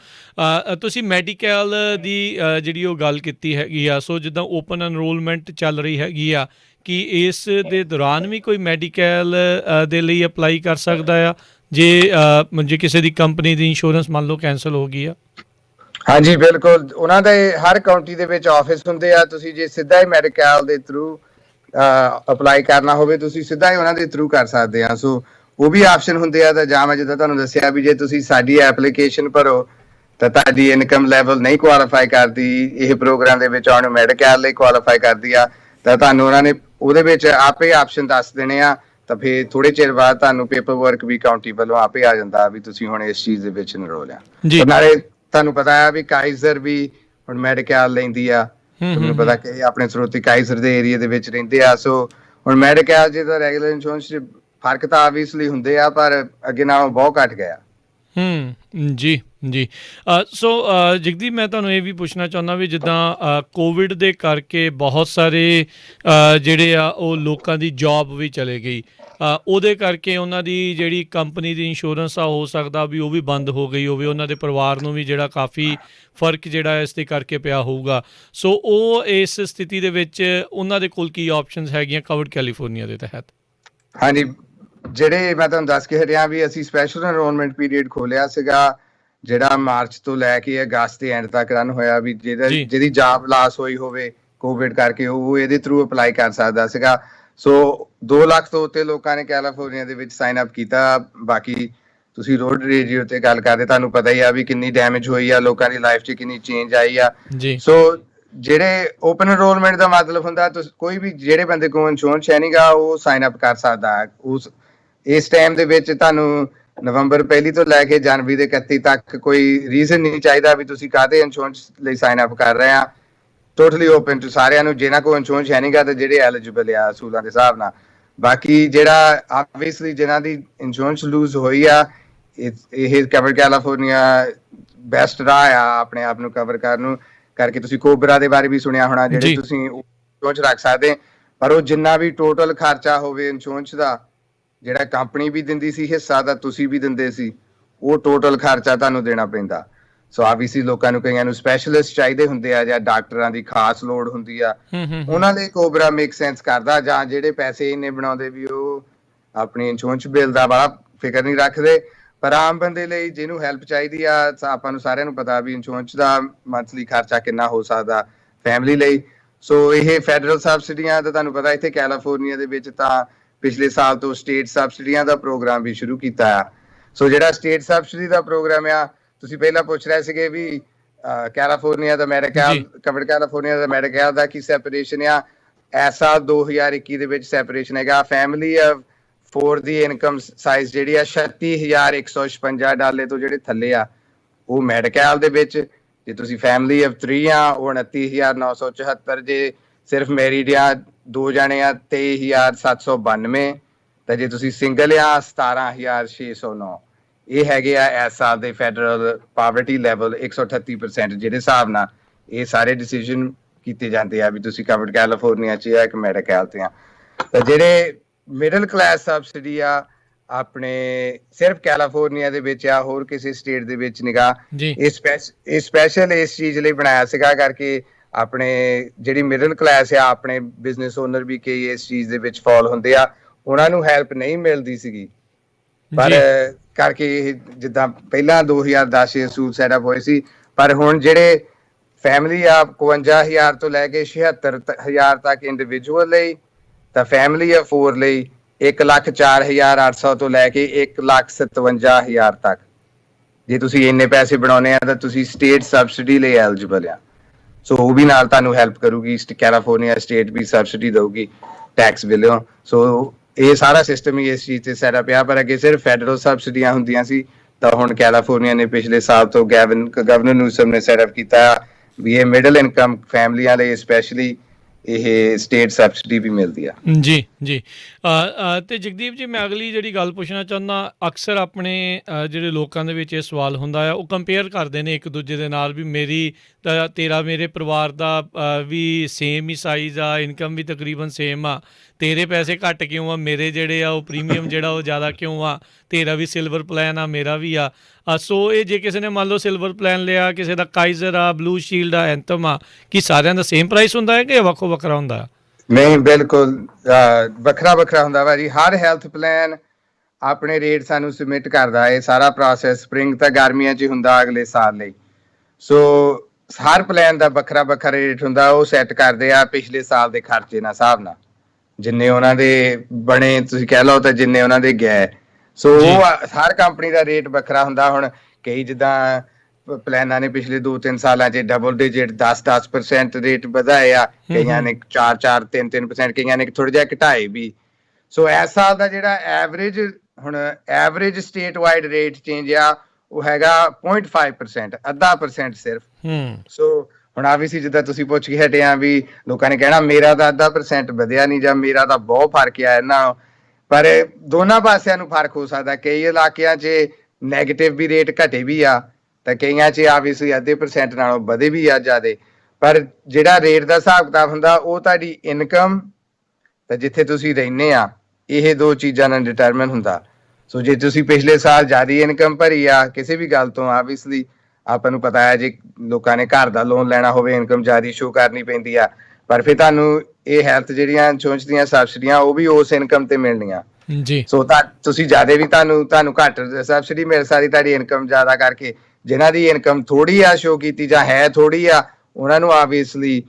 ਤੁਸੀਂ ਮੈਡੀਕਲ ਦੀ ਜਿਹੜੀ ਉਹ ਗੱਲ ਕੀਤੀ ਹੈਗੀ ਆ, ਸੋ ਜਿੱਦਾਂ ਓਪਨ ਐਨਰੋਲਮੈਂਟ ਚੱਲ ਰਹੀ ਹੈਗੀ ਆ, ਕਿ ਇਸ ਦੇ ਦੌਰਾਨ ਵੀ ਕੋਈ ਮੈਡੀਕਲ ਦੇ ਲਈ ਅਪਲਾਈ ਕਰ ਸਕਦਾ ਆ ਜੇ ਕਿਸੇ ਦੀ ਕੰਪਨੀ ਦੀ ਇੰਸ਼ੋਰੈਂਸ ਮੰਨ ਲਓ ਕੈਂਸਲ ਹੋ ਗਈ ਆ? ਹਾਂਜੀ ਬਿਲਕੁਲ, ਉਹਨਾਂ ਦੇ ਹਰ ਕਾਉਂਟੀ ਦੇ ਵਿੱਚ ਆਫਿਸ ਹੁੰਦੇ ਆ। ਤੁਸੀਂ ਜੇ ਸਿੱਧਾ ਹੀ ਮੈਡੀਕਲ ਦੇ ਥਰੂ ਅਪਲਾਈ ਕਰਨਾ ਹੋਵੇ ਤੁਸੀਂ ਸਿੱਧਾ ਹੀ ਉਹਨਾਂ ਦੇ ਥਰੂ ਕਰ ਸਕਦੇ ਆ। ਸੋ ਉਹ ਵੀ ਆਪਸ਼ਨ ਹੁੰਦੇ ਆ। ਤਾਂ ਜਾਂ ਮੈਂ ਜਿੱਦਾਂ ਤੁਹਾਨੂੰ ਦੱਸਿਆ ਵੀ ਜੇ ਤੁਸੀਂ ਸਾਡੀ ਐਪਲੀਕੇਸ਼ਨ ਭਰੋ ਤਾਂ ਤੁਹਾਡੀ ਇਨਕਮ ਲੈਵਲ ਨਹੀਂ ਕੁਆਲੀਫਾਈ ਕਰਦੀ ਇਹ ਪ੍ਰੋਗਰਾਮ ਦੇ ਵਿੱਚ ਆਉਣ ਮੈਡੀਕਲ ਲਈ ਕੁਆਲੀਫਾਈ ਕਰਦੀ ਆ, ਤਾਂ ਤੁਹਾਨੂੰ ਉਹਨਾਂ ਨੇ ਉਹਦੇ ਵਿੱਚ ਆਪੇ ਆਪਸ਼ਨ ਦੱਸ ਦੇਣੇ ਆ। ਤਾਂ ਫਿਰ ਥੋੜੇ ਚਿਰ ਬਾਅਦ ਤੁਹਾਨੂੰ ਪੇਪਰ ਵਰਕ ਵੀ ਕਾਉਂਟੀ ਵੱਲੋਂ ਆਪੇ ਆ ਜਾਂਦਾ ਵੀ ਤੁਸੀਂ ਹੁਣ ਇਸ ਚੀਜ਼ ਦੇ ਵਿੱਚ ਇਨਰੋਲ ਆ। ਨਾਲੇ ਤੁਹਾਨੂੰ ਪਤਾ ਆ ਵੀ ਕਾਈਜ਼ਰ ਵੀ ਹੁਣ ਮੈਡੀਕਲ ਲੈਂਦੀ ਆ। ਤੁਹਾਨੂੰ ਪਤਾ ਕਿ ਆਪਣੇ ਸਰੋਤੀ ਕਾਈਜ਼ਰ ਦੇ ਏਰੀਆ ਦੇ ਵਿੱਚ ਰਹਿੰਦੇ ਆ। ਸੋ ਹੁਣ ਮੈਡੀਕਲ ਜਿਹਦਾ ਰੈਗੂਲਰ ਇੰਸ਼ੋਰੈਂਸ 'ਚ ਫਰਕ ਤਾਂ ਆਬਵੀਅਸਲੀ ਹੁੰਦੇ ਆ, ਪਰ ਅੱਗੇ ਨਾਲੋਂ ਬਹੁਤ ਘੱਟ ਗਿਆ। ਜੀ ਜੀ। ਸੋ ਜਗਦੀਪ ਮੈਂ ਤੁਹਾਨੂੰ ਇਹ ਵੀ ਪੁੱਛਣਾ ਚਾਹੁੰਦਾ ਵੀ ਜਿੱਦਾਂ ਕੋਵਿਡ ਦੇ ਕਰਕੇ ਬਹੁਤ ਸਾਰੇ ਜਿਹੜੇ ਆ ਉਹ ਲੋਕਾਂ ਦੀ ਜੌਬ ਵੀ ਚਲੇ ਗਈ, ਉਹਦੇ ਕਰਕੇ ਉਹਨਾਂ ਦੀ ਜਿਹੜੀ ਕੰਪਨੀ ਦੀ ਇੰਸ਼ੋਰੈਂਸ ਆ ਹੋ ਸਕਦਾ ਵੀ ਉਹ ਵੀ ਬੰਦ ਹੋ ਗਈ ਹੋਵੇ, ਉਹਨਾਂ ਦੇ ਪਰਿਵਾਰ ਨੂੰ ਵੀ ਜਿਹੜਾ ਕਾਫੀ ਫਰਕ ਜਿਹੜਾ ਇਸ ਦੇ ਕਰਕੇ ਪਿਆ ਹੋਊਗਾ। ਸੋ ਉਹ ਇਸ ਸਥਿਤੀ ਦੇ ਵਿੱਚ ਉਹਨਾਂ ਦੇ ਕੋਲ ਕੀ ਆਪਸ਼ਨਸ ਹੈਗੀਆਂ ਕਵਰਡ ਕੈਲੀਫੋਰਨੀਆ ਦੇ ਤਹਿਤ? ਹਾਂਜੀ, ਜਿਹੜੇ ਮੈਂ ਤੁਹਾਨੂੰ ਦੱਸ ਕੇ ਹਟਿਆ ਵੀ ਅਸੀਂ ਸਪੈਸ਼ਲ ਐਨਰੋਲਮੈਂਟ ਪੀਰੀਅਡ ਖੋਲਿਆ ਸੀਗਾ ਜਿਹੜਾ ਮਾਰਚ ਤੋਂ ਲੈ ਕੇ ਅਗਸਤ ਦੇ ਐਂਡ ਤੱਕ ਰਨ ਹੋਇਆ। ਵੀ ਜਿਹਦੀ ਜੌਬ ਲਾਸ ਹੋਈ ਹੋਵੇ ਕੋਵਿਡ ਕਰਕੇ ਉਹ ਇਹਦੇ ਥਰੂ ਅਪਲਾਈ ਕਰ ਸਕਦਾ ਸੀਗਾ। ਸੋ 2 ਲੱਖ ਤੋਂ ਉੱਤੇ ਲੋਕਾਂ ਨੇ ਕੈਲੀਫੋਰਨੀਆ ਦੇ ਵਿੱਚ ਸਾਈਨ ਅਪ ਕੀਤਾ। ਬਾਕੀ ਤੁਸੀਂ ਰੋਡ ਰੇਡੀਓ ਤੇ ਗੱਲ ਕਰਦੇ, ਤੁਹਾਨੂੰ ਪਤਾ ਹੀ ਆ ਵੀ ਕਿੰਨੀ ਡੈਮੇਜ ਹੋਈ ਆ, ਲੋਕਾਂ ਦੀ ਲਾਈਫ 'ਚ ਕਿੰਨੀ ਚੇਂਜ ਆਈ ਆ। ਸੋ ਜਿਹੜੇ ਓਪਨ ਐਨਰੋਲਮੈਂਟ ਦਾ ਮਤਲਬ ਹੁੰਦਾ ਕੋਈ ਵੀ ਜਿਹੜੇ ਬੰਦੇ ਕੋਲ ਇੰਸ਼ੋਰੈਂਸ ਹੈ ਨਹੀਂਗਾ ਉਹ ਸਾਈਨ ਅਪ ਕਰ ਸਕਦਾ। ਇਸ ਟਾਈਮ ਦੇ ਵਿੱਚ ਤੁਹਾਨੂੰ ਨਵੰਬਰ 1 ਤੋਂ ਲੈ ਕੇ ਜਨਵਰੀ ਦੇ 31 ਤੱਕ ਕੋਈ ਰੀਜ਼ਨ ਨਹੀਂ ਚਾਹੀਦਾ ਵੀ ਤੁਸੀਂ ਕਾਹਦੇ ਇੰਸ਼ੋਰੈਂਸ ਲਈ ਸਾਈਨ ਅਪ ਕਰ ਰਹੇ ਆ। ਟੋਟਲੀ ਓਪਨ ਟੂ ਸਾਰਿਆਂ ਨੂੰ ਜਿਹਨਾਂ ਕੋਲ ਇੰਸ਼ੋਰੈਂਸ ਹੈ ਨਹੀਂਗਾ ਤੇ ਜਿਹੜੇ ਐਲੀਜੀਬਲ ਆ ਅਸੂਲਾਂ ਦੇ ਹਿਸਾਬ ਨਾਲ। ਬਾਕੀ ਜਿਹੜਾ ਆਬਵੀਅਸਲੀ ਜਿਹਨਾਂ ਦੀ ਇੰਸ਼ੋਰੈਂਸ ਲੂਜ਼ ਹੋਈ ਆ, ਇਹ ਕਵਰ ਕੈਲੀਫੋਰਨੀਆ ਬੈਸਟ ਰਾਹ ਆ ਆਪਣੇ ਆਪ ਨੂੰ ਕਵਰ ਕਰਨ ਨੂੰ। ਕਰਕੇ ਤੁਸੀਂ ਕੋਬਰਾ ਦੇ ਬਾਰੇ ਵੀ ਸੁਣਿਆ ਹੋਣਾ, ਜਿਹੜੇ ਤੁਸੀਂ ਇੰਸ਼ੋਰੈਂਸ ਰੱਖ ਸਕਦੇ, ਪਰ ਉਹ ਜਿੰਨਾ ਵੀ ਟੋਟਲ ਖਰਚਾ ਹੋਵੇ ਇੰਸ਼ੋਰੈਂਸ ਦਾ, ਜਿਹੜਾ ਕੰਪਨੀ ਵੀ ਦਿੰਦੀ ਸੀ ਹਿੱਸਾ ਦਾ ਤੁਸੀਂ ਵੀ ਦਿੰਦੇ ਸੀ, ਉਹ ਟੋਟਲ ਖਰਚਾ ਤੁਹਾਨੂੰ ਦੇਣਾ ਪੈਂਦਾ। ਸੋ ਆਬਵੀਅਸਲੀ ਲੋਕਾਂ ਨੂੰ ਕਈਆਂ ਨੂੰ ਸਪੈਸ਼ਲਿਸਟ ਚਾਹੀਦੇ ਹੁੰਦੇ ਆ ਜਾਂ ਡਾਕਟਰਾਂ ਦੀ ਖਾਸ ਲੋੜ ਹੁੰਦੀ ਆ, ਉਹਨਾਂ ਲਈ ਕੋਬਰਾ ਮੇਕ ਸੈਂਸ ਕਰਦਾ। ਜਾਂ ਜਿਹੜੇ ਪੈਸੇ ਇੰਨੇ ਬਣਾਉਂਦੇ ਵੀ ਉਹ ਆਪਣੀ ਇੰਸ਼ੋਰੈਂਸ ਬਿੱਲ ਦਾ ਬੜਾ ਫਿਕਰ ਨਹੀਂ ਰੱਖਦੇ। ਪਰ ਆਮ ਬੰਦੇ ਲਈ ਜਿਹਨੂੰ ਹੈਲਪ ਚਾਹੀਦੀ ਆ, ਆਪਾਂ ਨੂੰ ਸਾਰਿਆਂ ਨੂੰ ਪਤਾ ਵੀ ਇੰਸ਼ੋਰੈਂਸ ਦਾ ਮੰਥਲੀ ਖਰਚਾ ਕਿੰਨਾ ਹੋ ਸਕਦਾ ਫੈਮਿਲੀ ਲਈ। ਸੋ ਇਹ ਫੈਡਰਲ ਸਬਸਿਡੀਆਂ ਤਾਂ ਤੁਹਾਨੂੰ ਪਤਾ ਇੱਥੇ ਕੈਲੀਫੋਰਨੀਆ ਦੇ ਵਿੱਚ ਤਾਂ ਪਿਛਲੇ ਸਾਲ ਤੋਂ ਸਟੇਟ ਸਬਸਿਡੀਆਂ ਦਾ ਪ੍ਰੋਗਰਾਮ ਵੀ ਸ਼ੁਰੂ ਕੀਤਾ ਆ। ਸੋ ਜਿਹੜਾ ਸਟੇਟ ਸਬਸਿਡੀ ਦਾ ਪ੍ਰੋਗਰਾਮ ਆ, ਤੁਸੀਂ ਪਹਿਲਾਂ ਪੁੱਛ ਰਹੇ ਸੀਗੇ ਵੀ ਕੈਲੀਫੋਰਨੀਆ ਦਾ ਮੈਡੀਕਲ, ਕਵਰਡ ਕੈਲੀਫੋਰਨੀਆ ਦਾ ਮੈਡੀਕਲ ਦਾ ਕੀ ਸੈਪਰੇਸ਼ਨ ਆ। ਐਸਾ 2021 ਦੇ ਵਿੱਚ ਸੈਪਰੇਸ਼ਨ ਹੈਗਾ। ਫੈਮਿਲੀ ਫੋਰ ਦੀ ਇਨਕਮ ਸਾਈਜ਼ ਜਿਹੜੀ ਆ $36,156 ਤੋਂ ਜਿਹੜੇ ਥੱਲੇ ਆ ਉਹ ਮੈਡੀਕਲ ਦੇ ਵਿੱਚ। ਜੇ ਤੁਸੀਂ ਫੈਮਿਲੀ ਆਫ 3 ਆ ਉਹ 29,974। ਜੇ ਸਿਰਫ ਮੈਰਿਡ ਆ 2 ਜਾਣੇ ਆ 23,792। ਤਾਂ ਜੇ ਤੁਸੀਂ ਸਿੰਗਲ ਆ 17,609। ਇਹ ਹੈਗੇ ਆ ਇਸ ਸਾਲ ਦੇ ਫੈਡਰਲ ਪਾਵਰਟੀ ਲੈਵਲ 138%, ਜਿਹੜੇ ਹਿਸਾਬ ਨਾਲ ਇਹ ਸਾਰੇ ਡਿਸੀਜਨ ਕੀਤੇ ਜਾਂਦੇ ਆ ਵੀ ਤੁਸੀਂ ਕਵਰਡ ਕੈਲੀਫੋਰਨੀਆ 'ਚ ਆ ਇੱਕ ਮੈਡੀਕਲ ਤੇ ਆ। ਤਾਂ ਜਿਹੜੇ ਮਿਡਲ ਕਲਾਸ ਸਬਸਿਡੀ ਆ ਆਪਣੇ ਸਿਰਫ ਕੈਲੀਫੋਰਨੀਆ ਦੇ ਵਿੱਚ ਆ, ਹੋਰ ਕਿਸੇ ਸਟੇਟ ਦੇ ਵਿੱਚ ਨਿਗਾ। ਇਹ ਸਪੈਸ਼ਲ ਇਸ ਚੀਜ਼ ਲਈ ਬਣਾਇਆ ਸੀਗਾ ਕਰਕੇ ਆਪਣੇ ਜਿਹੜੀ ਮਿਡਲ ਕਲਾਸ ਆ, ਆਪਣੇ ਬਿਜ਼ਨਸ ਓਨਰ ਵੀ ਕਈ ਇਸ ਚੀਜ਼ ਦੇ ਵਿੱਚ ਫਾਲ ਹੁੰਦੇ ਆ, ਉਹਨਾਂ ਨੂੰ ਹੈਲਪ ਨਹੀਂ ਮਿਲਦੀ ਸੀਗੀ। ਪਰ ਕਰਕੇ ਜਿੱਦਾਂ ਪਹਿਲਾਂ 2010 ਇਹ ਅਸੂਲ ਸੈਟਅਪ ਹੋਏ ਸੀ, ਪਰ ਹੁਣ ਜਿਹੜੇ ਫੈਮਿਲੀ ਆ 52,000 ਤੋਂ ਲੈ ਕੇ 76,000 ਤੱਕ ਇੰਡੀਵਿਜੂਅਲ ਲਈ, ਤਾਂ ਫੈਮਿਲੀ ਆ 4 ਲਈ 1,04,800 ਤੋਂ ਲੈ ਕੇ 1,57,000 ਤੱਕ। ਜੇ ਤੁਸੀਂ ਇੰਨੇ ਪੈਸੇ ਬਣਾਉਣੇ ਆ ਤਾਂ ਤੁਸੀਂ ਸਟੇਟ ਸਬਸਿਡੀ ਲਈ ਐਲੀਜੀਬਲ ਆ। ਸੋ ਉਹ ਵੀ ਨਾਲ ਤੁਹਾਨੂੰ ਹੈਲਪ ਕਰੂਗੀ। ਕੈਲੀਫੋਰਨੀਆ ਸਟੇਟ ਵੀ ਸਬਸਿਡੀ ਦਊਗੀ ਟੈਕਸ ਬਿੱਲੋਂ। ਸੋ ਇਹ ਸਾਰਾ ਸਿਸਟਮ ਹੀ ਇਸ ਚੀਜ਼ ਤੇ ਸੈਟਅਪ ਆ। ਪਰ ਅੱਗੇ ਸਿਰਫ ਫੈਡਰਲ ਸਬਸਿਡੀਆਂ ਹੁੰਦੀਆਂ ਸੀ, ਤਾਂ ਹੁਣ ਕੈਲੀਫੋਰਨੀਆ ਨੇ ਪਿਛਲੇ ਸਾਲ ਤੋਂ ਗਵਰਨਰ ਨਿਊਸਮ ਨੇ ਸੈਟਅਪ ਕੀਤਾ ਵੀ ਇਹ ਮਿਡਲ ਇਨਕਮ ਫੈਮਲੀਆਂ ਲਈ ਸਪੈਸ਼ਲੀ ਇਹ ਸਟੇਟ ਸਬਸਿਡੀ ਵੀ ਮਿਲਦੀ ਆ। ਜੀ ਜੀ। ਤੇ ਜਗਦੀਪ ਜੀ, ਮੈਂ ਅਗਲੀ ਜਿਹੜੀ ਗੱਲ ਪੁੱਛਣਾ ਚਾਹੁੰਦਾ, ਅਕਸਰ ਆਪਣੇ ਜਿਹੜੇ ਲੋਕਾਂ ਦੇ ਵਿੱਚ ਇਹ ਸਵਾਲ ਹੁੰਦਾ ਆ, ਉਹ ਕੰਪੇਅਰ ਕਰਦੇ ਨੇ ਇੱਕ ਦੂਜੇ ਦੇ ਨਾਲ ਵੀ ਮੇਰੀ ਤੇਰਾ ਮੇਰੇ ਪਰਿਵਾਰ ਦਾ ਵੀ ਸੇਮ ਹੀ ਸਾਈਜ਼ ਆ, ਇਨਕਮ ਵੀ ਤਕਰੀਬਨ ਸੇਮ ਆ, ਤੇਰੇ ਪੈਸੇ ਘੱਟ ਕਿਉਂ ਆ, ਮੇਰੇ ਜਿਹੜੇ ਆ ਉਹ ਪ੍ਰੀਮੀਅਮ ਜਿਹੜਾ ਉਹ ਜ਼ਿਆਦਾ ਕਿਉਂ ਆ, ਤੇਰਾ ਵੀ ਸਿਲਵਰ ਪਲਾਨ ਆ, ਮੇਰਾ ਵੀ ਆ। ਸੋ ਇਹ ਜੇ ਕਿਸੇ ਨੇ ਮੰਨ ਲਓ ਸਿਲਵਰ ਪਲਾਨ ਲਿਆ, ਕਿਸੇ ਦਾ ਕਾਈਜ਼ਰ ਆ, ਬਲੂ ਸ਼ੀਲਡ ਆ, ਐਂਥਮ ਆ, ਕੀ ਸਾਰਿਆਂ ਦਾ ਸੇਮ ਪ੍ਰਾਈਸ ਹੁੰਦਾ ਹੈ ਕਿ ਵੱਖੋ ਵੱਖਰਾ ਹੁੰਦਾ? ਨਹੀਂ, ਬਿਲਕੁਲ ਵੱਖਰਾ ਵੱਖਰਾ ਹੁੰਦਾ ਵਾ ਜੀ। ਹਰ ਹੈਲਥ ਪਲਾਨ ਆਪਣੇ ਰੇਟ ਸਾਨੂੰ ਸਬਮਿਟ ਕਰਦਾ। ਇਹ ਸਾਰਾ ਪ੍ਰੋਸੈਸ ਸਪਰਿੰਗ ਤਾਂ ਗਰਮੀਆਂ 'ਚ ਹੁੰਦਾ ਅਗਲੇ ਸਾਲ ਲਈ। ਸੋ ਹਰ ਪਲਾਨ ਦਾ ਵੱਖਰਾ ਵੱਖਰਾ ਰੇਟ ਹੁੰਦਾ। ਉਹ ਸੈੱਟ ਕਰਦੇ ਆ ਪਿਛਲੇ ਸਾਲ ਦੇ ਖਰਚੇ ਨਾਲ ਹਿਸਾਬ ਨਾਲ, ਜਿੰਨੇ ਉਹਨਾਂ ਦੇ ਬਣੇ ਤੁਸੀਂ ਕਹਿ ਲਓ ਤਾਂ ਜਿੰਨੇ ਉਹਨਾਂ ਦੇ ਗਏ। ਸੋ ਉਹ ਹਰ ਕੰਪਨੀ ਦਾ ਰੇਟ ਵੱਖਰਾ ਹੁੰਦਾ। ਹੁਣ ਕਈ ਜਿੱਦਾਂ ਪਲਾਨਾਂ ਨੇ ਪਿਛਲੇ 2-3 ਸਾਲਾਂ 'ਚ ਡਬਲ ਡਿਜਿਟ 10% ਰੇਟ ਵਧਾਏ ਆ, ਕਈਆਂ ਨੇ 4-4, 3-3%, ਕਈਆਂ ਨੇ ਥੋੜਾ ਜਿਹਾ ਘਟਾਏ ਵੀ। ਸੋ ਇਸ ਸਾਲ ਦਾ ਜਿਹੜਾ ਐਵਰੇਜ ਹੁਣ average state wide rate change ਆ ਉਹ ਹੈਗਾ 0.5%, 0.5% ਸਿਰਫ। ਸੋ ਹੁਣ ਆਬਵੀਅਸਲੀ ਜਿੱਦਾਂ ਤੁਸੀਂ ਪੁੱਛ ਕੇ ਹਟੇ ਆ ਵੀ ਲੋਕਾਂ ਨੇ ਕਹਿਣਾ ਮੇਰਾ ਤਾਂ 0.5% ਵਧਿਆ ਨਹੀਂ ਜਾਂ ਮੇਰਾ ਤਾਂ ਬਹੁਤ ਫਰਕ ਆ ਇਹਨਾਂ, ਪਰ ਦੋਨਾਂ ਪਾਸਿਆਂ ਨੂੰ ਫਰਕ ਹੋ ਸਕਦਾ। ਕਈ ਇਲਾਕਿਆਂ 'ਚ ਨੈਗੇਟਿਵ ਵੀ ਰੇਟ ਘਟੇ ਵੀ ਆ, ਤਾਂ ਕਈਆਂ 'ਚ ਆਬਵੀਅਸਲੀ 0.5% ਨਾਲੋਂ ਵਧੇ ਵੀ ਆ ਜ਼ਿਆਦੇ। ਪਰ ਜਿਹੜਾ ਰੇਟ ਦਾ ਹਿਸਾਬ ਕਿਤਾਬ ਹੁੰਦਾ ਉਹ ਤੁਹਾਡੀ ਇਨਕਮ ਤਾਂ ਜਿੱਥੇ ਤੁਸੀਂ ਰਹਿੰਦੇ ਆ, ਇਹ ਦੋ ਚੀਜ਼ਾਂ ਨਾਲ ਡਿਟਰਮਨ ਹੁੰਦਾ। ਸੋ ਜੇ ਤੁਸੀਂ ਪਿਛਲੇ ਸਾਲ ਜ਼ਿਆਦਾ ਇਨਕਮ ਭਰੀ ਆ ਕਿਸੇ ਵੀ ਗੱਲ ਤੋਂ, ਆਬਵੀਅਸਲੀ ਆਪਾਂ ਨੂੰ ਪਤਾ ਹੈ ਜੇ ਲੋਕਾਂ ਨੇ ਘਰ ਦਾ ਲੋਨ ਲੈਣਾ ਹੋਵੇ ਇਨਕਮ ਜ਼ਿਆਦਾ ਸ਼ੋ ਕਰਨੀ ਪੈਂਦੀ ਆ, ਪਰ ਫਿਰ ਤੁਹਾਨੂੰ ਇਹ ਹੈਲਥ ਜਿਹੜੀਆਂ ਇੰਸ਼ੋਰੈਂਸ ਦੀਆਂ ਸਬਸਿਡੀਆਂ ਉਹ ਵੀ ਉਸ ਇਨਕਮ ਤੇ ਮਿਲਣੀਆਂ ਜੀ। ਸੋ ਤਾਂ ਤੁਸੀਂ ਜ਼ਿਆਦਾ ਵੀ ਤੁਹਾਨੂੰ ਘੱਟ ਸਬਸਿਡੀ ਮਿਲ ਸਕਦੀ ਤੁਹਾਡੀ ਇਨਕਮ ਜ਼ਿਆਦਾ ਕਰਕੇ। ਜਿਨ੍ਹਾਂ ਦੀ ਇਨਕਮ ਥੋੜੀ ਆ ਸ਼ੋ ਕੀਤੀ ਜਾਂ ਹੈ ਥੋੜੀ ਆ, ਉਹਨਾਂ ਨੂੰ ਆਬਵੀਅਸਲੀ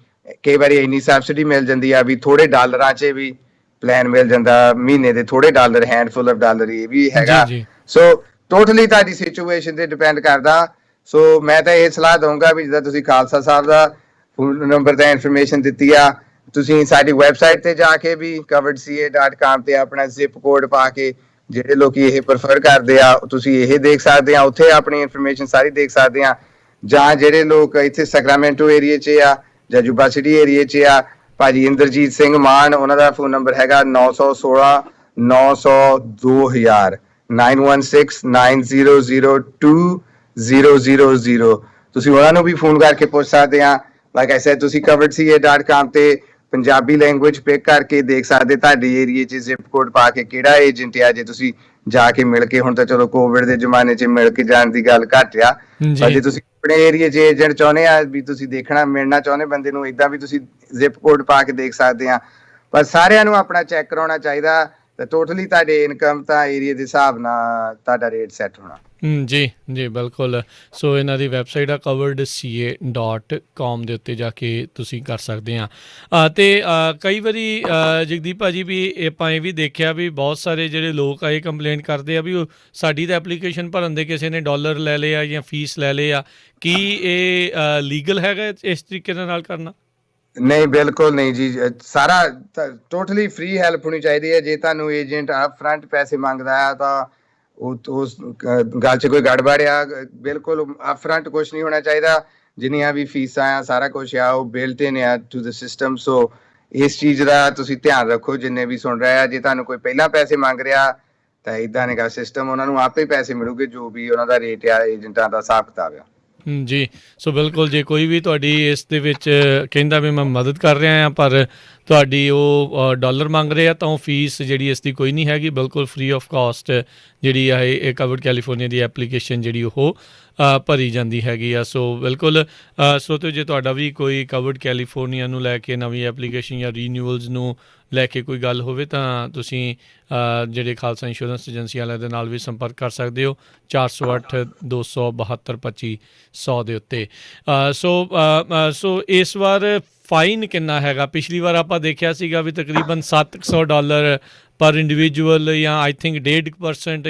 ਕਈ ਵਾਰੀ ਇੰਨੀ ਸਬਸਿਡੀ ਮਿਲ ਜਾਂਦੀ ਆ ਵੀ ਥੋੜੇ ਡਾਲਰਾਂ 'ਚ ਵੀ ਪਲਾਨ ਮਿਲ ਜਾਂਦਾ, ਮਹੀਨੇ ਦੇ ਥੋੜੇ ਡਾਲਰ, ਹੈਂਡਫੁਲ ਆਫ ਡਾਲਰ, ਇਹ ਵੀ ਹੈਗਾ। ਸੋ ਟੋਟਲੀ ਤੁਹਾਡੀ ਸਿਚੁਏਸ਼ਨ ਤੇ ਡਿਪੈਂਡ ਕਰਦਾ। ਸੋ ਮੈਂ ਤਾਂ ਇਹ ਸਲਾਹ ਦਊਂਗਾ ਵੀ ਜਿੱਦਾਂ ਤੁਸੀਂ ਖਾਲਸਾ ਸਾਹਿਬ ਦਾ ਫੋਨ ਨੰਬਰ ਤੇ ਇਨਫੋਰਮੇਸ਼ਨ ਦਿੱਤੀ ਆ, ਤੁਸੀਂ ਸਾਡੀ ਵੈਬਸਾਈਟ ਤੇ ਜਾ ਕੇ ਵੀ coveredca.com ਤੇ ਆਪਣਾ ਜ਼ਿਪ ਕੋਡ ਪਾ ਕੇ, ਜਿਹੜੇ ਲੋਕੀ ਇਹ ਪ੍ਰੈਫਰ ਕਰਦੇ ਆ ਤੁਸੀਂ ਇਹ ਦੇਖ ਸਕਦੇ ਆ, ਉੱਥੇ ਆਪਣੀ ਇਨਫੋਰਮੇਸ਼ਨ ਸਾਰੀ ਦੇਖ ਸਕਦੇ ਆ। ਜਾਂ ਜਿਹੜੇ ਲੋਕ ਇੱਥੇ ਸੈਕਰਾਮੈਂਟੋ ਏਰੀਏ 'ਚ ਆ ਜਾਂ ਜੁਬਾ ਸਿਟੀ ਏਰੀਏ 'ਚ ਆ, ਭਾਜੀ ਇੰਦਰਜੀਤ ਸਿੰਘ ਮਾਨ, ਉਹਨਾਂ ਦਾ ਫੋਨ ਨੰਬਰ ਹੈਗਾ 916-900-2000 9169002000। ਤੁਸੀਂ ਉਹਨਾਂ ਨੂੰ ਵੀ ਫੋਨ ਕਰਕੇ ਪੁੱਛ ਸਕਦੇ ਆ। ਲਾਈਕ ਆਈ ਸੈਡ, ਤੁਸੀਂ coveredca.com ਤੇ ਪੰਜਾਬੀ ਲੈਂਗੁਏਜ ਪਿਕ ਕਰਕੇ ਦੇਖ ਸਕਦੇ ਤੁਹਾਡੇ ਏਰੀਏ 'ਚ ਜ਼ਿਪ ਕੋਡ ਪਾ ਕੇ ਕਿਹੜਾ ਏਜੰਟ ਆ। ਜੇ ਤੁਸੀਂ ਜਾ ਕੇ ਮਿਲ ਕੇ, ਹੁਣ ਤਾਂ ਚਲੋ ਕੋਵਿਡ ਦੇ ਜ਼ਮਾਨੇ 'ਚ ਮਿਲ ਕੇ ਜਾਣ ਦੀ ਗੱਲ ਘੱਟ ਆ, ਪਰ ਜੇ ਤੁਸੀਂ ਆਪਣੇ ਏਰੀਏ 'ਚ ਏਜੰਟ ਚਾਹੁੰਦੇ ਆ ਵੀ ਤੁਸੀਂ ਦੇਖਣਾ ਮਿਲਣਾ ਚਾਹੁੰਦੇ ਬੰਦੇ ਨੂੰ, ਏਦਾਂ ਵੀ ਤੁਸੀਂ ਜ਼ਿਪ ਕੋਡ ਪਾ ਕੇ ਦੇਖ ਸਕਦੇ ਆ। ਪਰ ਸਾਰਿਆਂ ਨੂੰ ਆਪਣਾ ਚੈੱਕ ਕਰਾਉਣਾ ਚਾਹੀਦਾ। ਤਾਂ ਟੋਟਲੀ ਤੁਹਾਡੇ ਇਨਕਮ ਤਾਂ ਏਰੀਏ ਦੇ ਹਿਸਾਬ ਨਾਲ ਤੁਹਾਡਾ ਰੇਟ ਸੈੱਟ ਹੋਣਾ। ਜੀ ਜੀ ਬਿਲਕੁਲ। ਸੋ ਇਹਨਾਂ ਦੀ ਵੈਬਸਾਈਟ ਆ coveredca.com ਦੇ ਉੱਤੇ ਜਾ ਕੇ ਤੁਸੀਂ ਕਰ ਸਕਦੇ ਆ। ਅਤੇ ਕਈ ਵਾਰੀ ਜਗਦੀਪ ਭਾਜੀ ਵੀ ਆਪਾਂ ਇਹ ਵੀ ਦੇਖਿਆ ਵੀ ਬਹੁਤ ਸਾਰੇ ਜਿਹੜੇ ਲੋਕ ਆ ਇਹ ਕੰਪਲੇਂਟ ਕਰਦੇ ਆ ਵੀ ਉਹ ਸਾਡੀ ਤਾਂ ਐਪਲੀਕੇਸ਼ਨ ਭਰਨ ਦੇ ਕਿਸੇ ਨੇ ਡਾਲਰ ਲੈ ਲਏ ਆ ਜਾਂ ਫੀਸ ਲੈ ਲਏ ਆ। ਕੀ ਇਹ ਲੀਗਲ ਹੈਗਾ ਇਸ ਤਰੀਕੇ ਦੇ ਨਾਲ ਕਰਨਾ? ਨਹੀਂ, ਬਿਲਕੁਲ ਨਹੀਂ ਜੀ। ਸਾਰਾ ਟੋਟਲੀ ਫ੍ਰੀ ਹੈਲਪ ਹੋਣੀ ਚਾਹੀਦੀ ਹੈ। ਜੇ ਤੁਹਾਨੂੰ ਏਜੰਟ ਅਪ ਫਰੰਟ ਪੈਸੇ ਮੰਗਦਾ ਆ ਤਾਂ ਉਸ ਗੱਲ 'ਚ ਕੋਈ ਗੜਬੜ ਆ। ਬਿਲਕੁਲ ਅਪ ਫਰੰਟ ਕੁਛ ਨਹੀਂ ਹੋਣਾ ਚਾਹੀਦਾ। ਜਿੰਨੀਆਂ ਵੀ ਫੀਸਾਂ ਆ ਸਾਰਾ ਕੁਛ ਆ ਉਹ ਬਿਲਟ ਇਨ ਆ ਟੂ ਦ ਸਿਸਟਮ। ਸੋ ਇਸ ਚੀਜ਼ ਦਾ ਤੁਸੀਂ ਧਿਆਨ ਰੱਖੋ ਜਿੰਨੇ ਵੀ ਸੁਣ ਰਹੇ ਆ। ਜੇ ਤੁਹਾਨੂੰ ਕੋਈ ਪਹਿਲਾਂ ਪੈਸੇ ਮੰਗ ਰਿਹਾ ਤਾਂ ਇੱਦਾਂ ਨੇਗਾ ਸਿਸਟਮ, ਉਹਨਾਂ ਨੂੰ ਆਪੇ ਪੈਸੇ ਮਿਲੂਗੇ ਜੋ ਵੀ ਉਹਨਾਂ ਦਾ ਰੇਟ ਆ ਏਜੰਟਾਂ ਦਾ ਹਿਸਾਬ ਕਿਤਾਬ ਆ। ਜੀ ਸੋ ਬਿਲਕੁਲ ਜੇ ਕੋਈ ਵੀ ਤੁਹਾਡੀ ਇਸ ਦੇ ਵਿੱਚ ਕਹਿੰਦਾ ਵੀ ਮੈਂ ਮਦਦ ਕਰ ਰਿਹਾ ਹਾਂ ਪਰ ਤੁਹਾਡੀ ਉਹ ਡਾਲਰ ਮੰਗ ਰਹੇ ਆ ਤਾਂ ਉਹ ਫੀਸ ਜਿਹੜੀ ਇਸ ਦੀ ਕੋਈ ਨਹੀਂ ਹੈਗੀ, ਬਿਲਕੁਲ ਫ੍ਰੀ ਆਫ ਕਾਸਟ ਜਿਹੜੀ ਆ ਇਹ ਕਵਰਡ ਕੈਲੀਫੋਰਨੀਆ ਦੀ ਐਪਲੀਕੇਸ਼ਨ ਜਿਹੜੀ ਉਹ ਭਰੀ ਜਾਂਦੀ ਹੈਗੀ ਆ। ਸੋ ਬਿਲਕੁਲ ਸੋਤੋ ਜੇ ਤੁਹਾਡਾ ਵੀ ਕੋਈ ਕਵਰਡ ਕੈਲੀਫੋਰਨੀਆ ਨੂੰ ਲੈ ਕੇ ਨਵੀਂ ਐਪਲੀਕੇਸ਼ਨ ਜਾਂ ਰੀਨਿਊਅਲਸ ਨੂੰ ਲੈ ਕੇ ਕੋਈ ਗੱਲ ਹੋਵੇ ਤਾਂ ਤੁਸੀਂ ਜਿਹੜੇ ਖਾਲਸਾ ਇੰਸ਼ੋਰੈਂਸ ਏਜੰਸੀ ਵਾਲਿਆਂ ਦੇ ਨਾਲ ਵੀ ਸੰਪਰਕ ਕਰ ਸਕਦੇ ਹੋ 408 272 2500 ਦੇ ਉੱਤੇ। ਸੋ ਇਸ ਵਾਰ ਫਾਈਨ ਕਿੰਨਾ ਹੈਗਾ? ਪਿਛਲੀ ਵਾਰ ਆਪਾਂ ਦੇਖਿਆ ਸੀਗਾ ਵੀ ਤਕਰੀਬਨ $700 ਪਰ ਇੰਡੀਵਿਜੂਅਲ ਜਾਂ ਆਈ ਥਿੰਕ 1.5%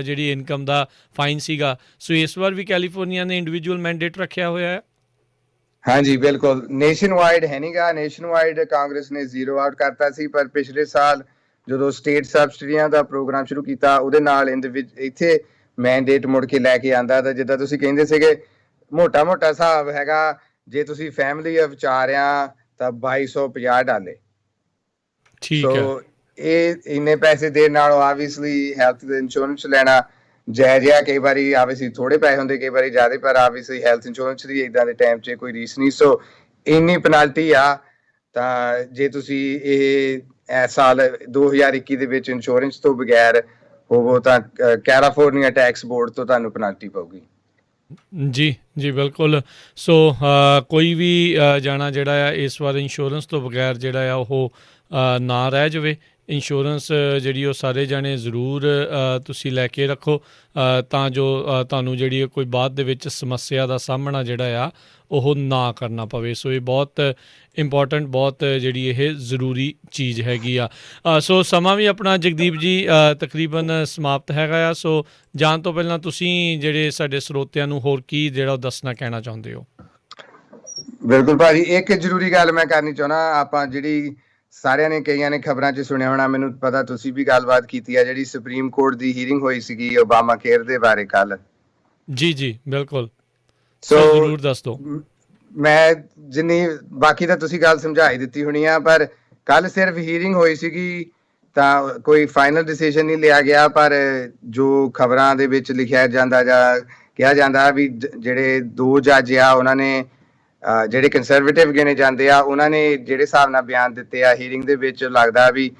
ਜਿਹੜੀ ਇਨਕਮ ਦਾ ਫਾਈਨ ਸੀਗਾ। ਸੋ ਇਸ ਵਾਰ ਵੀ ਕੈਲੀਫੋਰਨੀਆ ਨੇ ਇੰਡੀਵਿਜੂਅਲ ਮੈਂਡੇਟ ਰੱਖਿਆ ਹੋਇਆ ਹੈ? ਹਾਂਜੀ ਬਿਲਕੁਲ। ਨੇਸ਼ਨ ਵਾਈਡ ਹੈ ਨੀਗਾ। ਨੇਸ਼ਨ ਵਾਈਡ ਕਾਂਗਰਸ ਨੇ ਜ਼ੀਰੋ ਆਊਟ ਕਰਤਾ ਸੀ, ਪਰ ਪਿਛਲੇ ਸਾਲ ਜਦੋਂ ਸਟੇਟ ਸਬਸਿਡੀਆਂ ਦਾ ਪ੍ਰੋਗਰਾਮ ਸ਼ੁਰੂ ਕੀਤਾ ਉਹਦੇ ਨਾਲ ਇੱਥੇ ਮੈਂਡੇਟ ਮੁੜ ਕੇ ਲੈ ਕੇ ਆਂਦਾ। ਤਾਂ ਜਿੱਦਾਂ ਤੁਸੀਂ ਕਹਿੰਦੇ ਸੀਗੇ ਮੋਟਾ ਹਿਸਾਬ ਹੈਗਾ, ਜੇ ਤੁਸੀਂ ਫੈਮਿਲੀ ਆਫ 4 ਆ ਤਾਂ $2250। ਠੀਕ ਹੈ। ਸੋ ਇਹ ਇੰਨੇ ਪੈਸੇ ਦੇਣ ਨਾਲੋਂ ਆਬਵੀਅਸਲੀ ਹੈਲਥ ਇੰਸ਼ੋਰੈਂਸ ਲੈਣਾ ਜਾਇਜ਼ ਆ। ਕਈ ਵਾਰੀ ਆਬਵੀਅਸਲੀ ਥੋੜੇ ਪੈਸੇ ਹੁੰਦੇ, ਕਈ ਵਾਰੀ ਜ਼ਿਆਦਾ, ਪਰ ਆਬਵੀਅਸਲੀ ਹੈਲਥ ਇੰਸ਼ੋਰੈਂਸ ਦੀ ਇਦਾਂ ਦੇ ਟਾਈਮ 'ਚ ਕੋਈ ਰੀਸ ਨਹੀਂ। ਸੋ ਇੰਨੀ ਪੈਨਲਟੀ ਆ। ਤਾਂ ਜੇ ਤੁਸੀਂ ਇਹ ਇਸ ਸਾਲ 2021 ਦੇ ਵਿੱਚ ਇੰਸ਼ੋਰੈਂਸ ਤੋਂ ਬਗੈਰ ਹੋਵੋ ਤਾਂ ਕੈਲੀਫੋਰਨੀਆ ਟੈਕਸ ਬੋਰਡ ਤੋਂ ਤੁਹਾਨੂੰ ਪੈਨਲਟੀ ਪਊਗੀ। ਜੀ ਜੀ ਬਿਲਕੁਲ। ਸੋ ਕੋਈ ਵੀ ਜਾਣਾ ਜਿਹੜਾ ਆ ਇਸ ਵਾਰ ਇੰਸ਼ੋਰੈਂਸ ਤੋਂ ਬਗੈਰ ਜਿਹੜਾ ਆ ਉਹ ਨਾ ਰਹਿ ਜਾਵੇ। ਇੰਸ਼ੋਰੈਂਸ ਜਿਹੜੀ ਉਹ ਸਾਰੇ ਜਾਣੇ ਜ਼ਰੂਰ ਤੁਸੀਂ ਲੈ ਕੇ ਰੱਖੋ ਤਾਂ ਜੋ ਤੁਹਾਨੂੰ ਜਿਹੜੀ ਕੋਈ ਬਾਅਦ ਦੇ ਵਿੱਚ ਸਮੱਸਿਆ ਦਾ ਸਾਹਮਣਾ ਜਿਹੜਾ ਆ ਉਹ ਨਾ ਕਰਨਾ ਪਵੇ। ਸੋ ਇਹ ਬਹੁਤ ਇੰਪੋਰਟੈਂਟ, ਬਹੁਤ ਜਿਹੜੀ ਇਹ ਜ਼ਰੂਰੀ ਚੀਜ਼ ਹੈਗੀ ਆ। ਸੋ ਸਮਾਂ ਵੀ ਆਪਣਾ ਜਗਦੀਪ ਜੀ ਤਕਰੀਬਨ ਸਮਾਪਤ ਹੈਗਾ ਆ। ਸੋ ਜਾਣ ਤੋਂ ਪਹਿਲਾਂ ਤੁਸੀਂ ਜਿਹੜੇ ਸਾਡੇ ਸਰੋਤਿਆਂ ਨੂੰ ਹੋਰ ਕੀ ਜਿਹੜਾ ਉਹ ਦੱਸਣਾ ਕਹਿਣਾ ਚਾਹੁੰਦੇ ਹੋ? ਬਿਲਕੁਲ ਭਾਜੀ, ਇੱਕ ਜ਼ਰੂਰੀ ਗੱਲ ਮੈਂ ਕਰਨੀ ਚਾਹੁੰਦਾ। ਆਪਾਂ ਜਿਹੜੀ ਸਾਰਿਆਂ ਨੇ ਕਈਆਂ ਨੇ ਖਬਰਾਂ 'ਚ ਸੁਣਿਆ ਹੋਣਾ, ਮੈਨੂੰ ਪਤਾ ਤੁਸੀਂ ਵੀ ਗੱਲਬਾਤ ਕੀਤੀ ਆ, ਜਿਹੜੀ ਸੁਪਰੀਮ ਕੋਰਟ ਦੀ ਹੀਅਰਿੰਗ ਹੋਈ ਸੀਗੀ ਓਬਾਮਾ ਕੇਅਰ ਦੇ ਬਾਰੇ ਕੱਲ। ਜੀ ਜੀ ਬਿਲਕੁਲ। ਸੋ ਜ਼ਰੂਰ ਦੱਸ ਦਿਓ। ਮੈਂ ਜਿੰਨੀ ਬਾਕੀ ਤਾਂ ਤੁਸੀਂ ਗੱਲ ਸਮਝਾਈ ਦਿੱਤੀ ਹੋਣੀ ਆ, ਪਰ ਕੱਲ ਸਿਰਫ ਹੀਅਰਿੰਗ ਹੋਈ ਸੀਗੀ ਤਾਂ ਕੋਈ ਫਾਈਨਲ ਡਿਸੀਜਨ ਨਹੀਂ ਲਿਆ ਗਿਆ। ਪਰ ਜੋ ਖਬਰਾਂ ਦੇ ਵਿੱਚ ਲਿਖਿਆ ਜਾਂਦਾ ਜਾਂ ਕਿਹਾ ਜਾਂਦਾ ਵੀ ਜਿਹੜੇ 2 ਜੱਜ ਆ ਉਹਨਾਂ ਨੇ ਜਿਹੜੇ ਕੰਜ਼ਰਵੇਟਿਵ ਗਿਣੇ ਜਾਂਦੇ ਆ ਉਹਨਾਂ ਨੇ ਜਿਹੜੇ ਹਿਸਾਬ ਨਾਲ ਬਿਆਨ ਦਿੱਤੇ ਆ ਹੀਅਰਿੰਗ ਦੇ ਵਿੱਚ, ਲੱਗਦਾ ਵੀ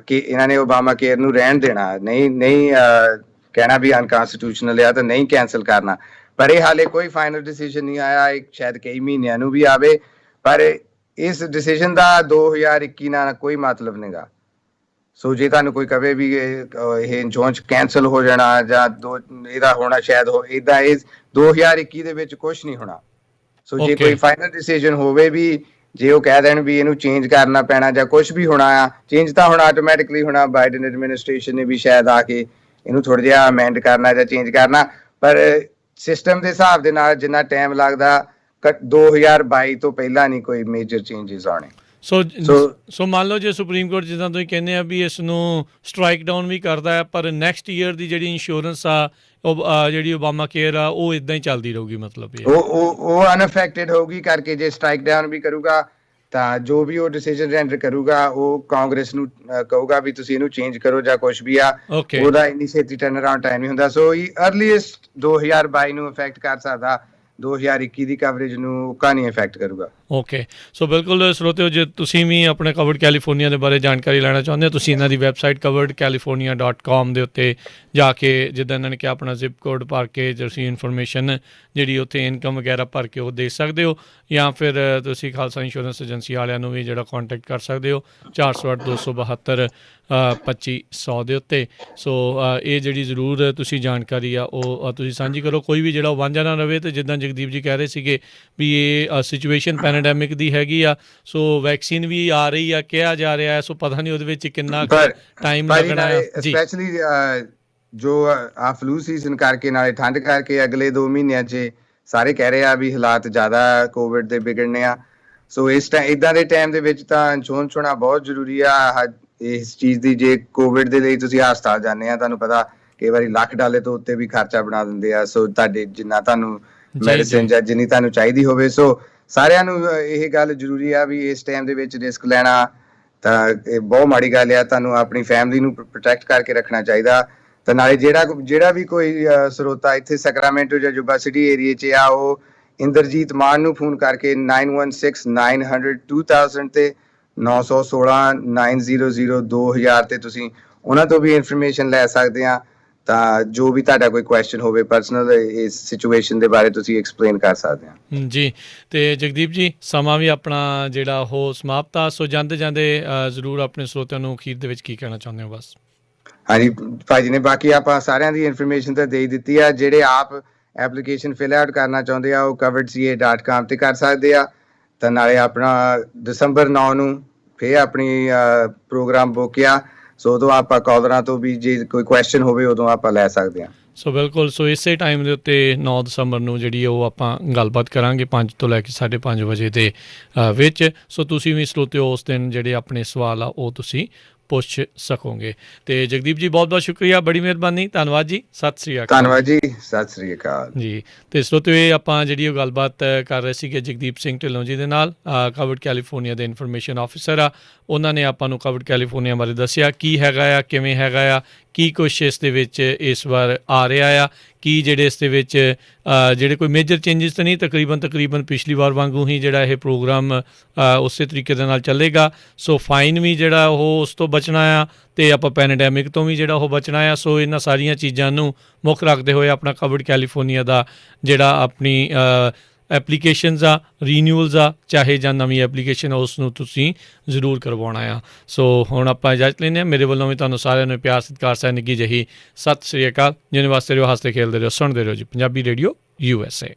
ਕਿ ਇਹਨਾਂ ਨੇ ਓਬਾਮਾ ਕੇਅਰ ਨੂੰ ਰਹਿਣ ਦੇਣਾ, ਨਹੀਂ ਕਹਿਣਾ ਵੀ ਅਨਕਨਸਟੀਟਿਊਸ਼ਨਲ ਆ ਤਾਂ ਨਹੀਂ ਕੈਂਸਲ ਕਰਨਾ। ਪਰ ਇਹ ਹਾਲੇ ਕੋਈ ਫਾਈਨਲ ਡਿਸੀਜਨ ਨਹੀਂ ਆਇਆ। ਇਹ ਸ਼ਾਇਦ ਕਈ ਮਹੀਨਿਆਂ ਨੂੰ ਵੀ ਆਵੇ, ਪਰ ਇਸ ਡਿਸੀਜਨ ਦਾ 2021 ਨਾਲ ਕੋਈ ਮਤਲਬ ਨਹੀਂਗਾ। ਸੋ ਜੇ ਤੁਹਾਨੂੰ ਕੋਈ ਕਵੇ ਵੀ ਇਹ ਇੰਸ਼ੋਰੈਂਸ ਕੈਂਸਲ ਹੋ ਜਾਣਾ ਜਾਂ ਇਹਦਾ ਹੋਣਾ ਸ਼ਾਇਦ ਇੱਦਾਂ, ਇਹ 2021 ਦੇ ਵਿੱਚ ਕੁਛ ਨਹੀਂ ਹੋਣਾ। ਸੋ ਜੇ ਕੋਈ ਫਾਈਨਲ ਡਿਸੀਜਨ ਹੋਵੇ ਵੀ, ਜੇ ਉਹ ਕਹਿ ਦੇਣ ਵੀ ਇਹਨੂੰ ਚੇਂਜ ਕਰਨਾ ਪੈਣਾ ਜਾਂ ਕੁਛ ਵੀ ਹੋਣਾ ਆ, ਚੇਂਜ ਤਾਂ ਹੁਣ ਆਟੋਮੈਟਿਕਲੀ ਹੋਣਾ। ਬਾਈਡਨ ਐਡਮਿਨਿਸਟ੍ਰੇਸ਼ਨ ਨੇ ਵੀ ਸ਼ਾਇਦ ਆ ਕੇ ਇਹਨੂੰ ਥੋੜਾ ਜਿਹਾ ਅਮੈਂਡ ਕਰਨਾ ਜਾਂ ਚੇਂਜ ਕਰਨਾ, ਪਰ ਸਿਸਟਮ ਦੇ ਹਿਸਾਬ ਦੇ ਨਾਲ ਜਿੰਨਾ ਟਾਈਮ ਲੱਗਦਾ 2022 ਤੋਂ ਪਹਿਲਾਂ ਨਹੀਂ ਕੋਈ ਮੇਜਰ ਚੇਂਜਸ ਆਉਣੇ। ਸੋ ਮੰਨ ਲਓ ਜੇ ਸੁਪਰੀਮ ਕੋਰਟ ਜਿੱਦਾਂ ਤੁਸੀਂ ਕਹਿੰਦੇ ਆ ਵੀ ਇਸ ਨੂੰ ਸਟਰਾਈਕ ਡਾਊਨ ਵੀ ਕਰਦਾ ਹੈ, ਪਰ ਨੈਕਸਟ ਈਅਰ ਦੀ ਜਿਹੜੀ ਇੰਸ਼ੋਰੈਂਸ ਆ ਜਿਹੜੀ ਓਬਾਮਾ ਕੇਅਰ ਆ ਉਹ ਇਦਾਂ ਹੀ ਚੱਲਦੀ ਰਹੂਗੀ? ਮਤਲਬ ਉਹ ਅਨਅਫੈਕਟਡ ਹੋਊਗੀ ਕਰਕੇ। ਜੇ ਸਟਰਾਈਕ ਡਾਊਨ ਵੀ ਕਰੂਗਾ ਤਾਂ ਜੋ ਵੀ ਉਹ ਡਿਸੀਜਨ ਰੈਂਡਰ ਕਰੂਗਾ ਉਹ ਕਾਂਗਰਸ ਨੂੰ ਕਹੂਗਾ ਵੀ ਤੁਸੀਂ ਇਹਨੂੰ ਚੇਂਜ ਕਰੋ ਜਾਂ ਕੁਛ ਵੀ ਆ। ਉਹਦਾ ਇੰਨੀ ਛੇਤੀ ਟਰਨ ਅਰਾਊਂਡ ਟਾਈਮ ਨਹੀਂ ਹੁੰਦਾ। ਸੋ ਇਹ ਅਰਲੀਐਸਟ 2022 ਨੂੰ ਇਫੈਕਟ ਕਰ ਸਕਦਾ, 2021 ਦੀ ਕਵਰੇਜ ਨੂੰ ਉੱਕਾ ਨਹੀਂ ਇਫੈਕਟ ਕਰੂਗਾ। ਓਕੇ। ਸੋ ਬਿਲਕੁਲ ਸਰੋਤਿਓ, ਜੇ ਤੁਸੀਂ ਵੀ ਆਪਣੇ ਕਵਰਡ ਕੈਲੀਫੋਰਨੀਆ ਦੇ ਬਾਰੇ ਜਾਣਕਾਰੀ ਲੈਣਾ ਚਾਹੁੰਦੇ ਹੋ ਤੁਸੀਂ ਇਹਨਾਂ ਦੀ ਵੈਬਸਾਈਟ coveredcalifornia.com ਦੇ ਉੱਤੇ ਜਾ ਕੇ ਜਿੱਦਾਂ ਇਹਨਾਂ ਨੇ ਕਿਹਾ ਆਪਣਾ ਜ਼ਿਪ ਕੋਡ ਭਰ ਕੇ ਤੁਸੀਂ ਇਨਫੋਰਮੇਸ਼ਨ ਜਿਹੜੀ ਉੱਥੇ ਇਨਕਮ ਵਗੈਰਾ ਭਰ ਕੇ ਉਹ ਦੇਖ ਸਕਦੇ ਹੋ, ਜਾਂ ਫਿਰ ਤੁਸੀਂ ਖਾਲਸਾ ਇੰਸ਼ੋਰੈਂਸ ਏਜੰਸੀ ਵਾਲਿਆਂ ਨੂੰ ਵੀ ਜਿਹੜਾ ਕੰਟੈਕਟ ਕਰ ਸਕਦੇ ਹੋ 408 272 2500 ਦੇ ਉੱਤੇ। ਸੋ ਇਹ ਜਿਹੜੀ ਜ਼ਰੂਰ ਤੁਸੀਂ ਜਾਣਕਾਰੀ ਆ ਉਹ ਤੁਸੀਂ ਸਾਂਝੀ ਕਰੋ, ਕੋਈ ਵੀ ਜਿਹੜਾ ਵਾਂਝਾ ਨਾ ਰਵੇ। ਅਤੇ ਜਿੱਦਾਂ ਜਗਦੀਪ ਜੀ ਕਹਿ ਰਹੇ ਸੀਗੇ ਵੀ ਇਹ ਸਿਚੁਏਸ਼ਨ ਪੈਰਾਡੈਮਿਕ ਦੀ ਹੈਗੀ ਆ, ਸੋ ਵੈਕਸੀਨ ਵੀ ਆ ਰਹੀ ਆ, ਕਿਹਾ ਜਾ ਰਿਹਾ ਹੈ, ਸੋ ਪਤਾ ਨਹੀਂ ਉਹਦੇ ਵਿੱਚ ਕਿੰਨਾ ਟਾਈਮ ਲੱਗਣਾ ਹੈ ਜੀ। ਸਪੈਸ਼ਲੀ ਜੋ ਆ ਫਲੂ ਸੀਜ਼ਨ ਕਰਕੇ, ਨਾਲੇ ਠੰਡ ਕਰਕੇ, ਅਗਲੇ 2 ਮਹੀਨਿਆਂ 'ਚ ਸਾਰੇ ਕਹਿ ਰਹੇ ਆ ਵੀ ਹਾਲਾਤ ਜ਼ਿਆਦਾ ਕੋਵਿਡ ਦੇ ਵਿਗੜਨੇ ਆ। ਸੋ ਇੱਦਾਂ ਦੇ ਟਾਈਮ ਦੇ ਵਿੱਚ ਤਾਂ ਇੰਸ਼ੋਰੈਂਸ ਹੋਣਾ ਬਹੁਤ ਜ਼ਰੂਰੀ ਆ ਇਸ ਚੀਜ਼ ਦੀ। ਜੇ ਕੋਵਿਡ ਦੇ ਲਈ ਤੁਸੀਂ ਹਸਪਤਾਲ ਜਾਂਦੇ ਆ, ਤੁਹਾਨੂੰ ਪਤਾ ਕਈ ਵਾਰੀ $1,00,000 ਤੋਂ ਉੱਤੇ ਵੀ ਖਰਚਾ ਬਣਾ ਦਿੰਦੇ ਆ। ਸੋ ਤੁਹਾਡੇ ਜਿੰਨਾ ਤੁਹਾਨੂੰ ਮੈਡੀਸਿਨ ਜਾਂ ਜਿੰਨੀ ਤੁਹਾਨੂੰ ਚਾਹੀਦੀ ਹੋਵੇ, ਸੋ ਸਾਰਿਆਂ ਨੂੰ ਇਹ ਗੱਲ ਜ਼ਰੂਰੀ ਆ ਵੀ ਇਸ ਟਾਈਮ ਦੇ ਵਿੱਚ ਰਿਸਕ ਲੈਣਾ ਤਾਂ ਇਹ ਬਹੁਤ ਮਾੜੀ ਗੱਲ ਆ। ਤੁਹਾਨੂੰ ਆਪਣੀ ਫੈਮਿਲੀ ਨੂੰ ਪ੍ਰੋਟੈਕਟ ਕਰਕੇ ਰੱਖਣਾ ਚਾਹੀਦਾ। ਤਾਂ ਨਾਲੇ ਜਿਹੜਾ ਵੀ ਕੋਈ ਸਰੋਤਾ ਇੱਥੇ ਸੈਕਰਾਮੈਂਟੋ ਜਾਂ ਜੁਬਾ ਸਿਟੀ ਏਰੀਏ 'ਚ ਆ, ਉਹ ਇੰਦਰਜੀਤ ਮਾਨ ਨੂੰ ਫੋਨ ਕਰਕੇ 9169002000 ਤੇ 916-900-2000 ਤੇ ਤੁਸੀਂ ਉਹਨਾਂ ਤੋਂ ਵੀ ਇਨਫੋਰਮੇਸ਼ਨ ਲੈ ਸਕਦੇ ਆ। ਤਾਂ ਜੋ ਵੀ ਤੁਹਾਡਾ ਕੋਈ ਕੁਐਸਚਨ ਹੋਵੇ ਪਰਸਨਲ ਇਸ ਸਿਚੁਏਸ਼ਨ ਦੇ ਬਾਰੇ, ਤੁਸੀਂ ਐਕਸਪਲੇਨ ਕਰ ਸਕਦੇ ਆ ਜੀ। ਤੇ ਜਗਦੀਪ ਜੀ, ਸਮਾਂ ਵੀ ਆਪਣਾ ਜਿਹੜਾ ਉਹ ਸਮਾਪਤ ਆ, ਸੋ ਜਾਂਦੇ ਜਾਂਦੇ ਜ਼ਰੂਰ ਆਪਣੇ ਸਰੋਤਿਆਂ ਨੂੰ ਅਖੀਰ ਦੇ ਵਿੱਚ ਕੀ ਕਹਿਣਾ ਚਾਹੁੰਦੇ ਹੋ? ਬਸ ਹਾਂਜੀ ਭਾਜੀ ਨੇ ਬਾਕੀ ਆਪਾਂ ਸਾਰਿਆਂ ਦੀ ਇਨਫੋਰਮੇਸ਼ਨ ਤਾਂ ਦੇ ਦਿੱਤੀ ਆ। ਜਿਹੜੇ ਆਪ ਐਪਲੀਕੇਸ਼ਨ ਫਿਲ ਆਊਟ ਕਰਨਾ ਚਾਹੁੰਦੇ ਆ, ਉਹ coveredca.com ਤੇ ਕਰ ਸਕਦੇ ਆ। ਤਾਂ ਨਾਲੇ ਆਪਣਾ ਦਸੰਬਰ 9 ਨੂੰ ਫਿਰ ਆਪਣੀ ਪ੍ਰੋਗਰਾਮ ਬੁੱਕ ਆ। ਸੋ ਉਦੋਂ ਆਪਾਂ ਕਾਲਰਾਂ ਤੋਂ ਵੀ ਜੇ ਕੋਈ ਕੁਐਸਚਨ ਹੋਵੇ ਉਦੋਂ ਆਪਾਂ ਲੈ ਸਕਦੇ ਹਾਂ। ਸੋ ਬਿਲਕੁਲ, ਸੋ ਇਸੇ ਟਾਈਮ ਦੇ ਉੱਤੇ 9 ਦਸੰਬਰ ਨੂੰ ਜਿਹੜੀ ਉਹ ਆਪਾਂ ਗੱਲਬਾਤ ਕਰਾਂਗੇ 5 ਤੋਂ ਲੈ ਕੇ 5:30 ਵਜੇ ਦੇ ਵਿੱਚ। ਸੋ ਤੁਸੀਂ ਵੀ ਸਰੋਤਿਓ ਉਸ ਦਿਨ ਜਿਹੜੇ ਆਪਣੇ ਸਵਾਲ ਆ ਉਹ ਤੁਸੀਂ ਪੁੱਛ ਸਕੋਗੇ। ਤੇ ਜਗਦੀਪ ਜੀ, ਬਹੁਤ ਬਹੁਤ ਸ਼ੁਕਰੀਆ, ਬੜੀ ਮਿਹਰਬਾਨੀ, ਧੰਨਵਾਦ ਜੀ, ਸਤਿ ਸ੍ਰੀ ਅਕਾਲ। ਧੰਨਵਾਦ ਜੀ, ਸਤਿ ਸ੍ਰੀ ਅਕਾਲ ਜੀ। ਤੇ ਸਰੋਤਿਓ, ਇਹ ਆਪਾਂ ਜਿਹੜੀ ਉਹ ਗੱਲਬਾਤ ਕਰ ਰਹੇ ਸੀਗੇ ਜਗਦੀਪ ਸਿੰਘ ਢਿੱਲੋਂ ਜੀ ਦੇ ਨਾਲ, ਕੋਵਿਡ ਕੈਲੀਫੋਰਨੀਆ ਦੇ ਇਨਫੋਰਮੇਸ਼ਨ ਆਫਿਸਰ ਆ। ਉਹਨਾਂ ਨੇ ਆਪਾਂ ਨੂੰ ਕੋਵਿਡ ਕੈਲੀਫੋਰਨੀਆ ਬਾਰੇ ਦੱਸਿਆ ਕੀ ਹੈਗਾ ਆ, ਕਿਵੇਂ ਹੈਗਾ ਆ, ਕੀ ਕੁਛ ਇਸ ਦੇ ਵਿੱਚ ਇਸ ਵਾਰ ਆ ਰਿਹਾ ਆ, ਕੀ ਜਿਹੜੇ ਇਸ ਦੇ ਵਿੱਚ ਜਿਹੜੇ ਕੋਈ ਮੇਜਰ ਚੇਂਜਸ ਤਾਂ ਨਹੀਂ, ਤਕਰੀਬਨ ਪਿਛਲੀ ਵਾਰ ਵਾਂਗੂ ਹੀ ਜਿਹੜਾ ਇਹ ਪ੍ਰੋਗਰਾਮ ਉਸੇ ਤਰੀਕੇ ਦੇ ਨਾਲ ਚੱਲੇਗਾ। ਸੋ ਫਾਈਨ ਵੀ ਜਿਹੜਾ ਉਹ ਉਸ ਤੋਂ ਬਚਣਾ ਆ, ਅਤੇ ਆਪਾਂ ਪੈਨੇਡੈਮਿਕ ਤੋਂ ਵੀ ਜਿਹੜਾ ਉਹ ਬਚਣਾ ਆ। ਸੋ ਇਹਨਾਂ ਸਾਰੀਆਂ ਚੀਜ਼ਾਂ ਨੂੰ ਮੁੱਖ ਰੱਖਦੇ ਹੋਏ ਆਪਣਾ ਕੋਵਿਡ ਕੈਲੀਫੋਰਨੀਆ ਦਾ ਜਿਹੜਾ ਆਪਣੀ ਐਪਲੀਕੇਸ਼ਨਸ ਆ, ਰੀਨਿਊਅਲਸ ਆ, ਚਾਹੇ ਜਾਂ ਨਵੀਂ ਐਪਲੀਕੇਸ਼ਨ ਆ, ਉਸ ਨੂੰ ਤੁਸੀਂ ਜ਼ਰੂਰ ਕਰਵਾਉਣਾ ਆ। ਸੋ ਹੁਣ ਆਪਾਂ ਇਜਾਜ਼ਤ ਲੈਂਦੇ ਹਾਂ। ਮੇਰੇ ਵੱਲੋਂ ਵੀ ਤੁਹਾਨੂੰ ਸਾਰਿਆਂ ਨੂੰ ਪਿਆਰ ਸਤਿਕਾਰ ਸਹਿ ਨਿੱਘੀ ਜਿਹੀ ਸਤਿ ਸ੍ਰੀ ਅਕਾਲ। ਜਿਹਨੇ ਵਾਸਤੇ ਰਹੋ, ਹੱਸਦੇ ਖੇਲਦੇ ਰਹੋ, ਸੁਣਦੇ ਰਹੋ ਜੀ ਪੰਜਾਬੀ ਰੇਡੀਓ USA।